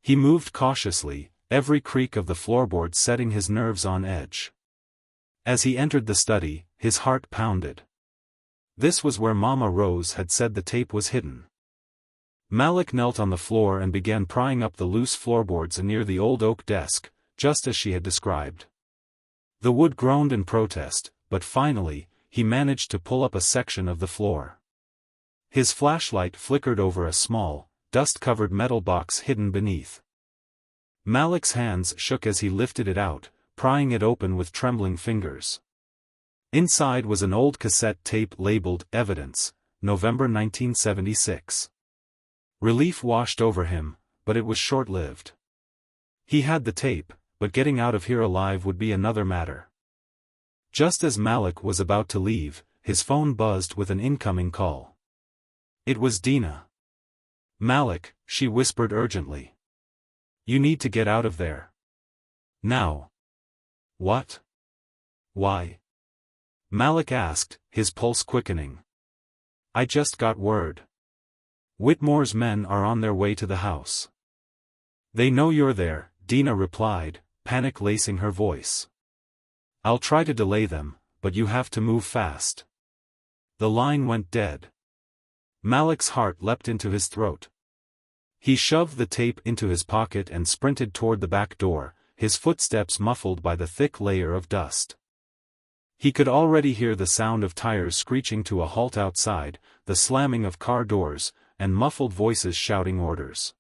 He moved cautiously, every creak of the floorboard setting his nerves on edge. As he entered the study, his heart pounded. This was where Mama Rose had said the tape was hidden. Malik knelt on the floor and began prying up the loose floorboards near the old oak desk, just as she had described. The wood groaned in protest, but finally, he managed to pull up a section of the floor. His flashlight flickered over a small, dust-covered metal box hidden beneath. Malik's hands shook as he lifted it out, prying it open with trembling fingers. Inside was an old cassette tape labeled Evidence, November 1976. Relief washed over him, but it was short-lived. He had the tape, but getting out of here alive would be another matter. Just as Malik was about to leave, his phone buzzed with an incoming call. It was Dina. "Malik," she whispered urgently. "You need to get out of there. Now." "What? Why?" Malik asked, his pulse quickening. "I just got word. Whitmore's men are on their way to the house." "They know you're there," Dina replied, panic lacing her voice. "I'll try to delay them, but you have to move fast." The line went dead. Malik's heart leapt into his throat. He shoved the tape into his pocket and sprinted toward the back door, his footsteps muffled by the thick layer of dust. He could already hear the sound of tires screeching to a halt outside, the slamming of car doors, and muffled voices shouting orders.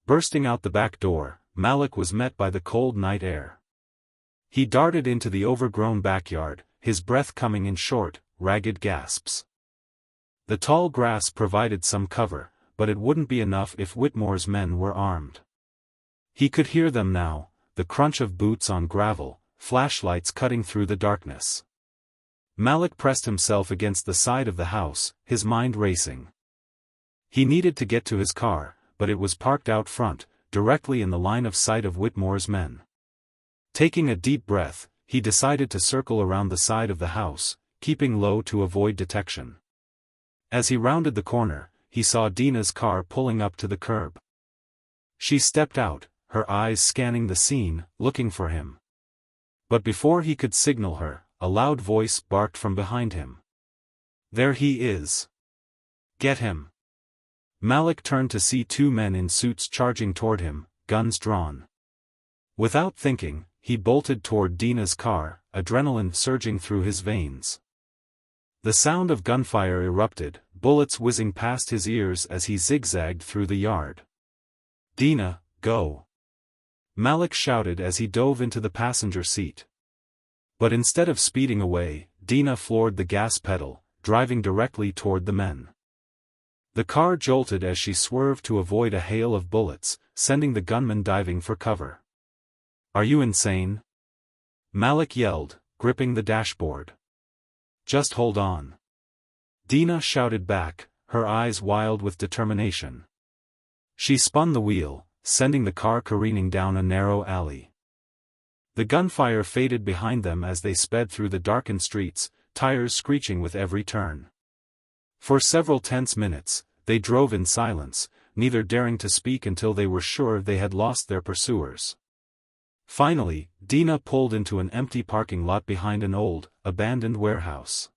Bursting out the back door, Malik was met by the cold night air. He darted into the overgrown backyard, his breath coming in short, ragged gasps. The tall grass provided some cover, but it wouldn't be enough if Whitmore's men were armed. He could hear them now, the crunch of boots on gravel, flashlights cutting through the darkness. Malik pressed himself against the side of the house, his mind racing. He needed to get to his car, but it was parked out front, directly in the line of sight of Whitmore's men. Taking a deep breath, he decided to circle around the side of the house, keeping low to avoid detection. As he rounded the corner, he saw Dina's car pulling up to the curb. She stepped out, her eyes scanning the scene, looking for him. But before he could signal her, a loud voice barked from behind him. "There he is. Get him." Malik turned to see two men in suits charging toward him, guns drawn. Without thinking, he bolted toward Dina's car, adrenaline surging through his veins. The sound of gunfire erupted, bullets whizzing past his ears as he zigzagged through the yard. "Dina, go!" Malik shouted as he dove into the passenger seat. But instead of speeding away, Dina floored the gas pedal, driving directly toward the men. The car jolted as she swerved to avoid a hail of bullets, sending the gunman diving for cover. "Are you insane?" Malik yelled, gripping the dashboard. "Just hold on." Dina shouted back, her eyes wild with determination. She spun the wheel, sending the car careening down a narrow alley. The gunfire faded behind them as they sped through the darkened streets, tires screeching with every turn. For several tense minutes, they drove in silence, neither daring to speak until they were sure they had lost their pursuers. Finally, Dina pulled into an empty parking lot behind an old, abandoned warehouse.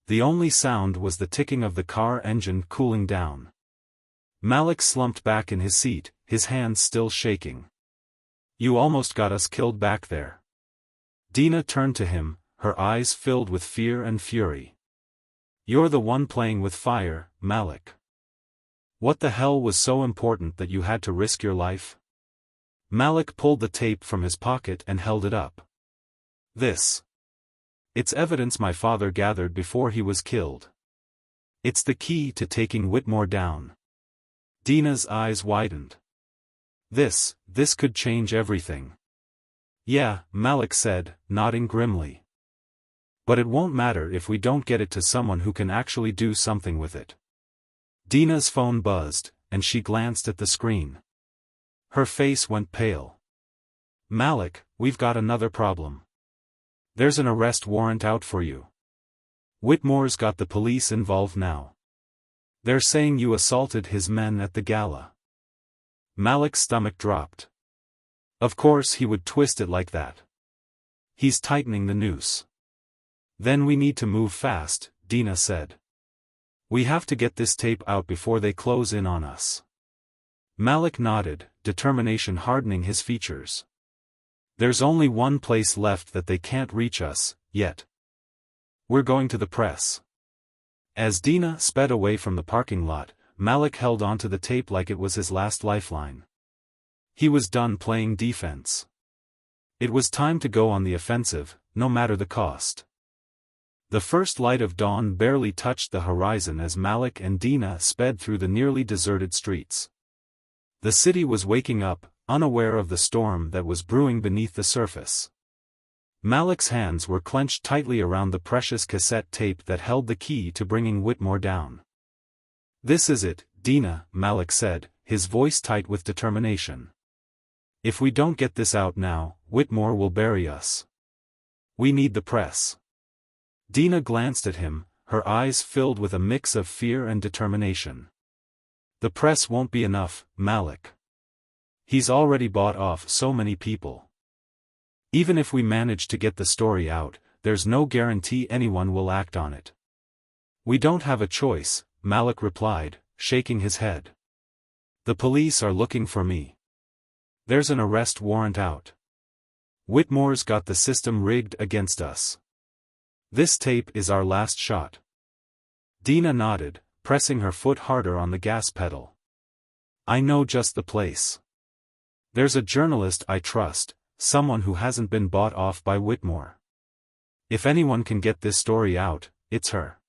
The only sound was the ticking of the car engine cooling down. Malik slumped back in his seat, his hands still shaking. "You almost got us killed back there." Dina turned to him, her eyes filled with fear and fury. "You're the one playing with fire, Malik. What the hell was so important that you had to risk your life?" Malik pulled the tape from his pocket and held it up. It's evidence my father gathered before he was killed. It's the key to taking Whitmore down." Dina's eyes widened. This could change everything." "Yeah," Malik said, nodding grimly. "But it won't matter if we don't get it to someone who can actually do something with it." Dina's phone buzzed, and she glanced at the screen. Her face went pale. "Malik, we've got another problem. There's an arrest warrant out for you. Whitmore's got the police involved now. They're saying you assaulted his men at the gala." Malik's stomach dropped. Of course he would twist it like that. He's tightening the noose. Then we need to move fast, Dina said. We have to get this tape out before they close in on us. Malik nodded, determination hardening his features. There's only one place left that they can't reach us, yet. We're going to the press. As Dina sped away from the parking lot, Malik held onto the tape like it was his last lifeline. He was done playing defense. It was time to go on the offensive, no matter the cost. The first light of dawn barely touched the horizon as Malik and Dina sped through the nearly deserted streets. The city was waking up, unaware of the storm that was brewing beneath the surface. Malik's hands were clenched tightly around the precious cassette tape that held the key to bringing Whitmore down. This is it, Dina, Malik said, his voice tight with determination. If we don't get this out now, Whitmore will bury us. We need the press. Dina glanced at him, her eyes filled with a mix of fear and determination. The press won't be enough, Malik. He's already bought off so many people. Even if we manage to get the story out, there's no guarantee anyone will act on it. We don't have a choice, Malik replied, shaking his head. The police are looking for me. There's an arrest warrant out. Whitmore's got the system rigged against us. This tape is our last shot. Dina nodded, pressing her foot harder on the gas pedal. I know just the place. There's a journalist I trust, someone who hasn't been bought off by Whitmore. If anyone can get this story out, it's her.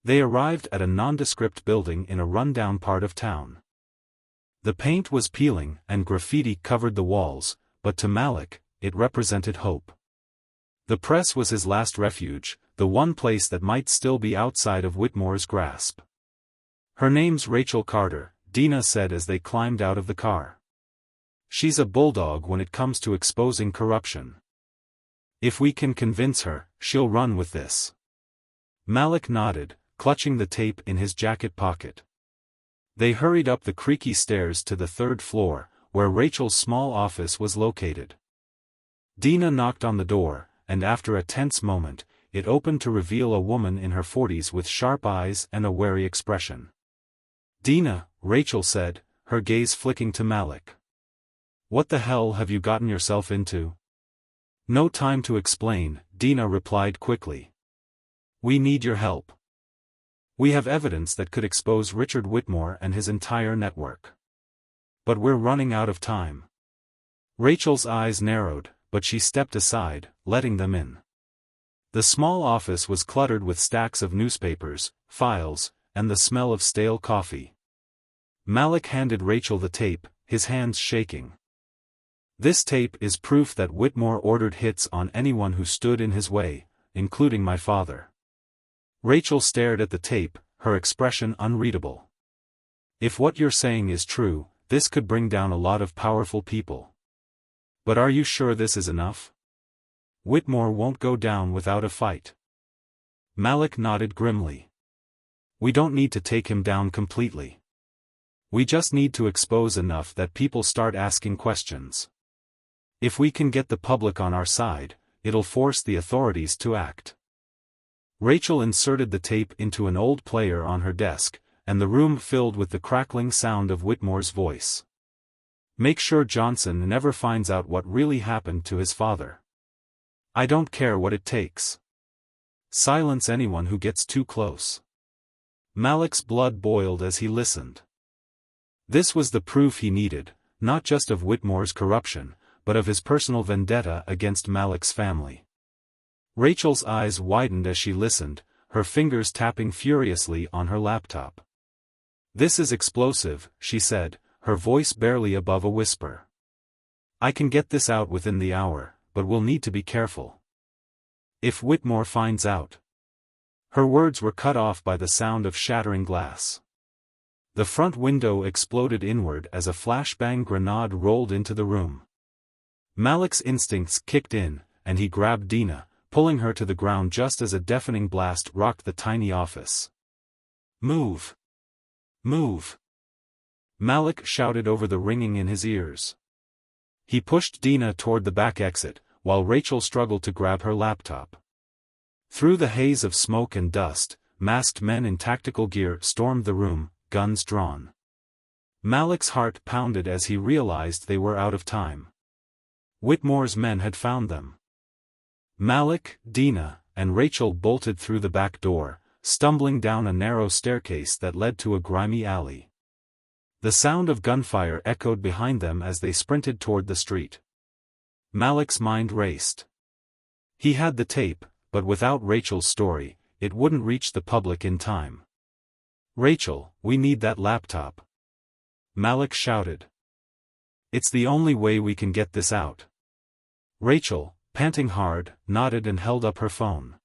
They arrived at a nondescript building in a rundown part of town. The paint was peeling and graffiti covered the walls, but to Malik, it represented hope. The press was his last refuge, the one place that might still be outside of Whitmore's grasp. Her name's Rachel Carter, Dina said as they climbed out of the car. She's a bulldog when it comes to exposing corruption. If we can convince her, she'll run with this. Malik nodded, clutching the tape in his jacket pocket. They hurried up the creaky stairs to the third floor, where Rachel's small office was located. Dina knocked on the door, and after a tense moment, it opened to reveal a woman in her 40s with sharp eyes and a wary expression. Dina, Rachel said, her gaze flicking to Malik. What the hell have you gotten yourself into? No time to explain, Dina replied quickly. We need your help. We have evidence that could expose Richard Whitmore and his entire network. But we're running out of time. Rachel's eyes narrowed, but she stepped aside, letting them in. The small office was cluttered with stacks of newspapers, files, and the smell of stale coffee. Malik handed Rachel the tape, his hands shaking. This tape is proof that Whitmore ordered hits on anyone who stood in his way, including my father. Rachel stared at the tape, her expression unreadable. If what you're saying is true, this could bring down a lot of powerful people. But are you sure this is enough? Whitmore won't go down without a fight. Malik nodded grimly. We don't need to take him down completely. We just need to expose enough that people start asking questions. If we can get the public on our side, it'll force the authorities to act. Rachel inserted the tape into an old player on her desk, and the room filled with the crackling sound of Whitmore's voice. Make sure Johnson never finds out what really happened to his father. I don't care what it takes. Silence anyone who gets too close. Malik's blood boiled as he listened. This was the proof he needed, not just of Whitmore's corruption, but of his personal vendetta against Malik's family. Rachel's eyes widened as she listened, her fingers tapping furiously on her laptop. This is explosive, she said, her voice barely above a whisper. I can get this out within the hour, but we'll need to be careful. If Whitmore finds out. Her words were cut off by the sound of shattering glass. The front window exploded inward as a flashbang grenade rolled into the room. Malik's instincts kicked in, and he grabbed Dina, pulling her to the ground just as a deafening blast rocked the tiny office. Move! Move! Malik shouted over the ringing in his ears. He pushed Dina toward the back exit, while Rachel struggled to grab her laptop. Through the haze of smoke and dust, masked men in tactical gear stormed the room, guns drawn. Malik's heart pounded as he realized they were out of time. Whitmore's men had found them. Malik, Dina, and Rachel bolted through the back door, stumbling down a narrow staircase that led to a grimy alley. The sound of gunfire echoed behind them as they sprinted toward the street. Malik's mind raced. He had the tape, but without Rachel's story, it wouldn't reach the public in time. "Rachel, we need that laptop," Malik shouted. "It's the only way we can get this out." Rachel, panting hard, nodded and held up her phone.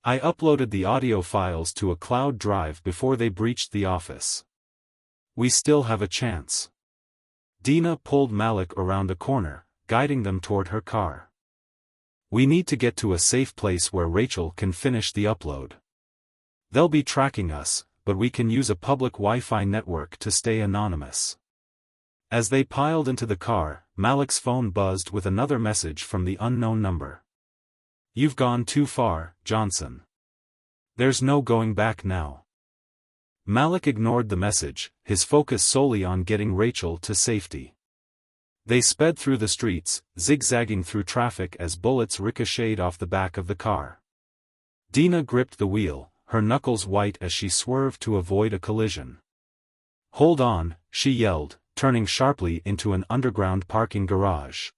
"I uploaded the audio files to a cloud drive before they breached the office. We still have a chance." Dina pulled Malik around a corner, guiding them toward her car. "We need to get to a safe place where Rachel can finish the upload. They'll be tracking us, but we can use a public Wi-Fi network to stay anonymous." As they piled into the car, Malik's phone buzzed with another message from the unknown number. "You've gone too far, Johnson. There's no going back now." Malik ignored the message, his focus solely on getting Rachel to safety. They sped through the streets, zigzagging through traffic as bullets ricocheted off the back of the car. Dina gripped the wheel, her knuckles white as she swerved to avoid a collision. "Hold on," she yelled, turning sharply into an underground parking garage.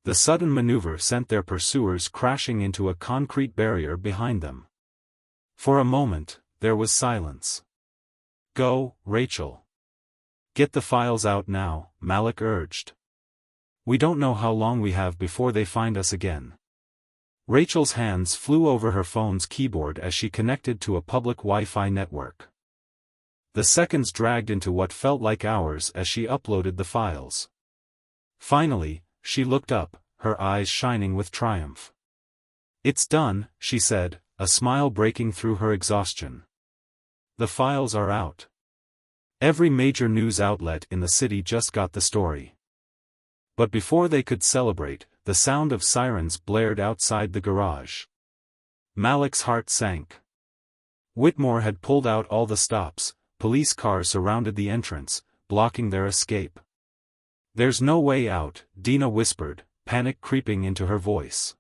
The sudden maneuver sent their pursuers crashing into a concrete barrier behind them. For a moment, there was silence. "Go, Rachel. Get the files out now," Malik urged. "We don't know how long we have before they find us again." Rachel's hands flew over her phone's keyboard as she connected to a public Wi-Fi network. The seconds dragged into what felt like hours as she uploaded the files. Finally, she looked up, her eyes shining with triumph. "It's done," she said, a smile breaking through her exhaustion. "The files are out. Every major news outlet in the city just got the story." But before they could celebrate, the sound of sirens blared outside the garage. Malik's heart sank. Whitmore had pulled out all the stops, police cars surrounded the entrance, blocking their escape. "There's no way out," Dina whispered, panic creeping into her voice.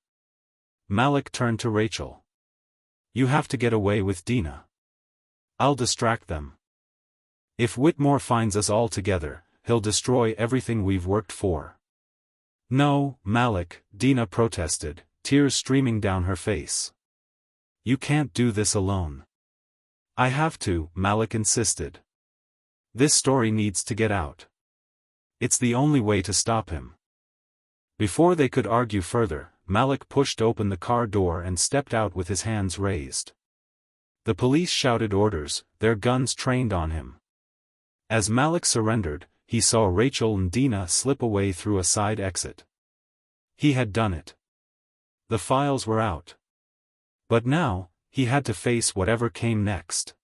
Malik turned to Rachel. "You have to get away with Dina. I'll distract them. If Whitmore finds us all together, he'll destroy everything we've worked for." "No, Malik," Dina protested, tears streaming down her face. "You can't do this alone." "I have to," Malik insisted. "This story needs to get out. It's the only way to stop him." Before they could argue further, Malik pushed open the car door and stepped out with his hands raised. The police shouted orders, their guns trained on him. As Malik surrendered, he saw Rachel and Dina slip away through a side exit. He had done it. The files were out. But now, he had to face whatever came next.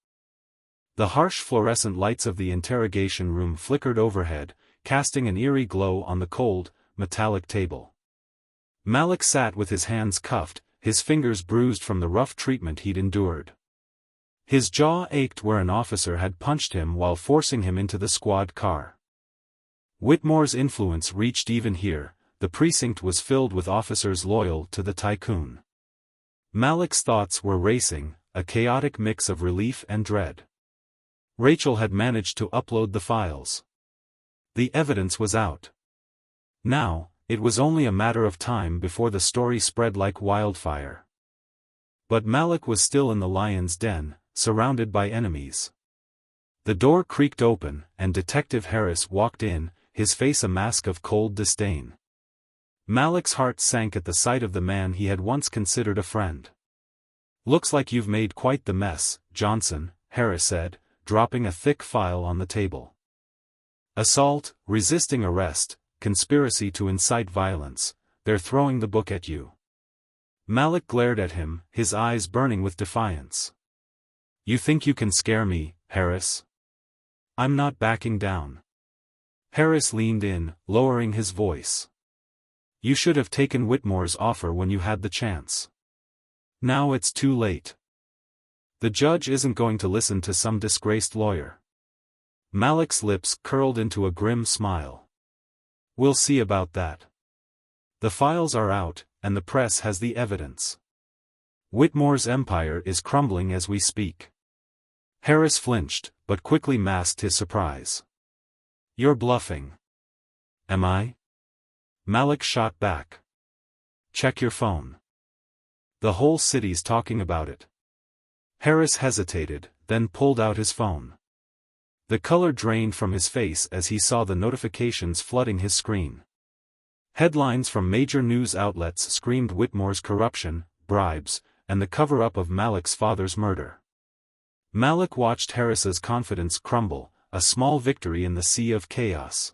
The harsh fluorescent lights of the interrogation room flickered overhead, casting an eerie glow on the cold, metallic table. Malik sat with his hands cuffed, his fingers bruised from the rough treatment he'd endured. His jaw ached where an officer had punched him while forcing him into the squad car. Whitmore's influence reached even here, the precinct was filled with officers loyal to the tycoon. Malik's thoughts were racing, a chaotic mix of relief and dread. Rachel had managed to upload the files. The evidence was out. Now, it was only a matter of time before the story spread like wildfire. But Malik was still in the lion's den, surrounded by enemies. The door creaked open, and Detective Harris walked in, his face a mask of cold disdain. Malik's heart sank at the sight of the man he had once considered a friend. "Looks like you've made quite the mess, Johnson," Harris said, dropping a thick file on the table. "Assault, resisting arrest, conspiracy to incite violence, they're throwing the book at you." Malik glared at him, his eyes burning with defiance. "You think you can scare me, Harris? I'm not backing down." Harris leaned in, lowering his voice. You should have taken Whitmore's offer when you had the chance. Now it's too late. The judge isn't going to listen to some disgraced lawyer. Malik's lips curled into a grim smile. We'll see about that. The files are out, and the press has the evidence. Whitmore's empire is crumbling as we speak. Harris flinched, but quickly masked his surprise. You're bluffing. Am I? Malik shot back. Check your phone. The whole city's talking about it. Harris hesitated, then pulled out his phone. The color drained from his face as he saw the notifications flooding his screen. Headlines from major news outlets screamed Whitmore's corruption, bribes, and the cover-up of Malik's father's murder. Malik watched Harris's confidence crumble, a small victory in the sea of chaos.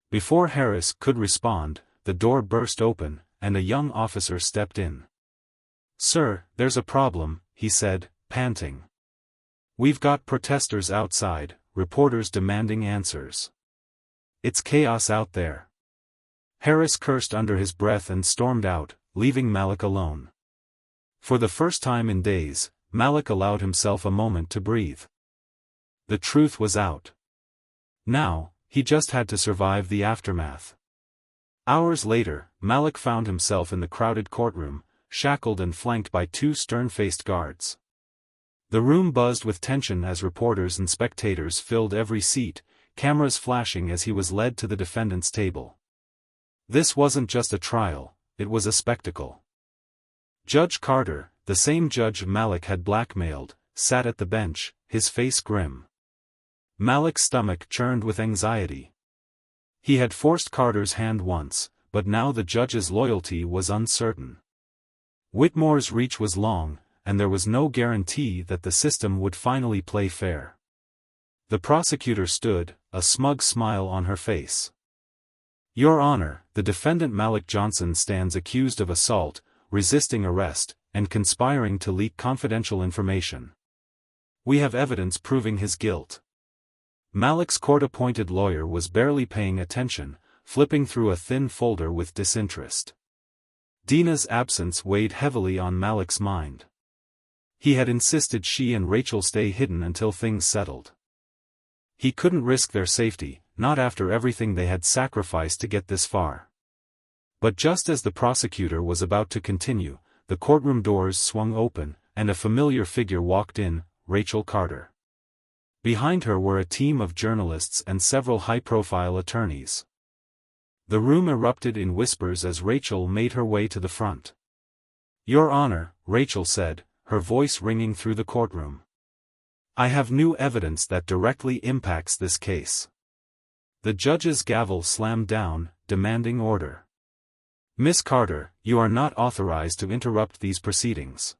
Before Harris could respond, the door burst open, and a young officer stepped in. Sir, there's a problem, he said, panting. We've got protesters outside, reporters demanding answers. It's chaos out there. Harris cursed under his breath and stormed out, leaving Malik alone. For the first time in days, Malik allowed himself a moment to breathe. The truth was out. Now, he just had to survive the aftermath. Hours later, Malik found himself in the crowded courtroom, shackled and flanked by two stern-faced guards. The room buzzed with tension as reporters and spectators filled every seat, cameras flashing as he was led to the defendant's table. This wasn't just a trial, it was a spectacle. Judge Carter, the same judge Malik had blackmailed, sat at the bench, his face grim. Malik's stomach churned with anxiety. He had forced Carter's hand once, but now the judge's loyalty was uncertain. Whitmore's reach was long, and there was no guarantee that the system would finally play fair. The prosecutor stood, a smug smile on her face. Your Honor, the defendant Malik Johnson stands accused of assault, resisting arrest, and conspiring to leak confidential information. We have evidence proving his guilt. Malik's court-appointed lawyer was barely paying attention, flipping through a thin folder with disinterest. Dina's absence weighed heavily on Malik's mind. He had insisted she and Rachel stay hidden until things settled. He couldn't risk their safety, not after everything they had sacrificed to get this far. But just as the prosecutor was about to continue, the courtroom doors swung open, and a familiar figure walked in, Rachel Carter. Behind her were a team of journalists and several high-profile attorneys. The room erupted in whispers as Rachel made her way to the front. Your Honor, Rachel said, her voice ringing through the courtroom. I have new evidence that directly impacts this case. The judge's gavel slammed down, demanding order. Miss Carter, you are not authorized to interrupt these proceedings.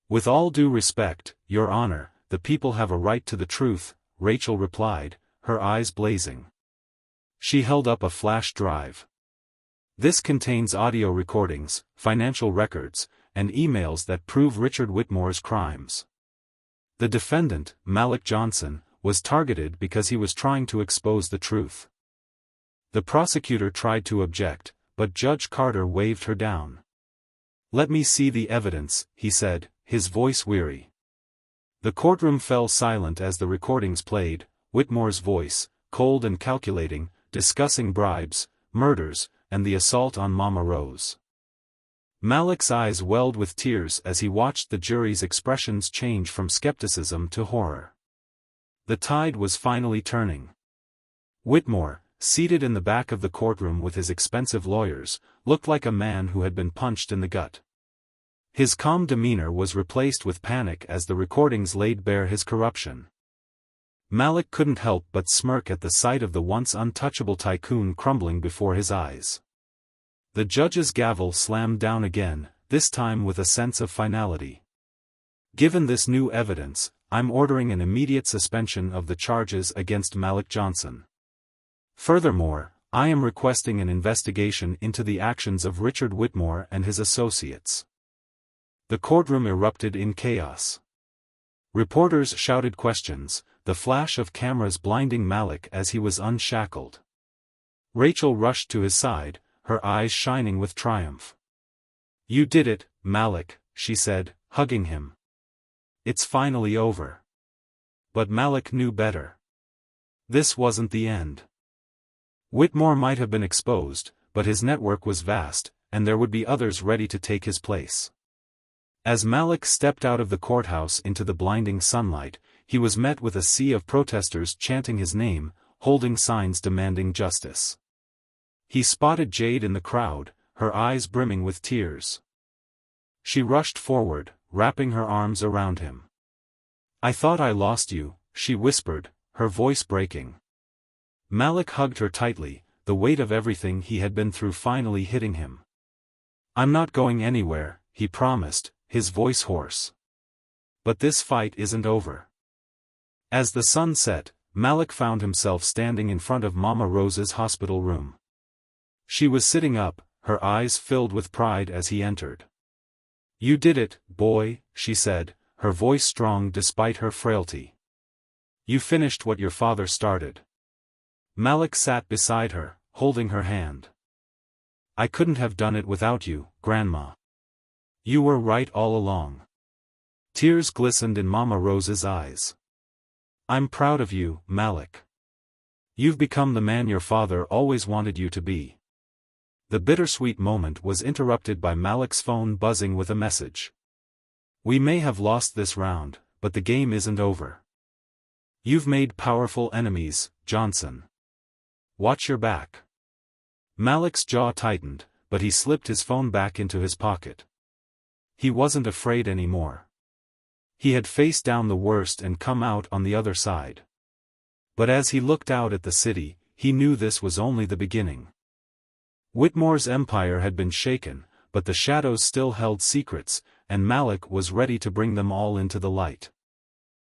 With all due respect, Your Honor, the people have a right to the truth, Rachel replied, her eyes blazing. She held up a flash drive. This contains audio recordings, financial records, and emails that prove Richard Whitmore's crimes. The defendant, Malik Johnson, was targeted because he was trying to expose the truth. The prosecutor tried to object, but Judge Carter waved her down. Let me see the evidence, he said, his voice weary. The courtroom fell silent as the recordings played, Whitmore's voice, cold and calculating, discussing bribes, murders, and the assault on Mama Rose. Malik's eyes welled with tears as he watched the jury's expressions change from skepticism to horror. The tide was finally turning. Whitmore, seated in the back of the courtroom with his expensive lawyers, looked like a man who had been punched in the gut. His calm demeanor was replaced with panic as the recordings laid bare his corruption. Malik couldn't help but smirk at the sight of the once untouchable tycoon crumbling before his eyes. The judge's gavel slammed down again, this time with a sense of finality. Given this new evidence, I'm ordering an immediate suspension of the charges against Malik Johnson. Furthermore, I am requesting an investigation into the actions of Richard Whitmore and his associates. The courtroom erupted in chaos. Reporters shouted questions, the flash of cameras blinding Malik as he was unshackled. Rachel rushed to his side, her eyes shining with triumph. "You did it, Malik," she said, hugging him. "It's finally over." But Malik knew better. This wasn't the end. Whitmore might have been exposed, but his network was vast, and there would be others ready to take his place. As Malik stepped out of the courthouse into the blinding sunlight, he was met with a sea of protesters chanting his name, holding signs demanding justice. He spotted Jade in the crowd, her eyes brimming with tears. She rushed forward, wrapping her arms around him. "I thought I lost you," she whispered, her voice breaking. Malik hugged her tightly, the weight of everything he had been through finally hitting him. "I'm not going anywhere," he promised, his voice hoarse. "But this fight isn't over." As the sun set, Malik found himself standing in front of Mama Rose's hospital room. She was sitting up, her eyes filled with pride as he entered. "You did it, boy," she said, her voice strong despite her frailty. "You finished what your father started." Malik sat beside her, holding her hand. "I couldn't have done it without you, Grandma. You were right all along." Tears glistened in Mama Rose's eyes. "I'm proud of you, Malik. You've become the man your father always wanted you to be." The bittersweet moment was interrupted by Malik's phone buzzing with a message. "We may have lost this round, but the game isn't over. You've made powerful enemies, Johnson. Watch your back." Malik's jaw tightened, but he slipped his phone back into his pocket. He wasn't afraid anymore. He had faced down the worst and come out on the other side. But as he looked out at the city, he knew this was only the beginning. Whitmore's empire had been shaken, but the shadows still held secrets, and Malik was ready to bring them all into the light.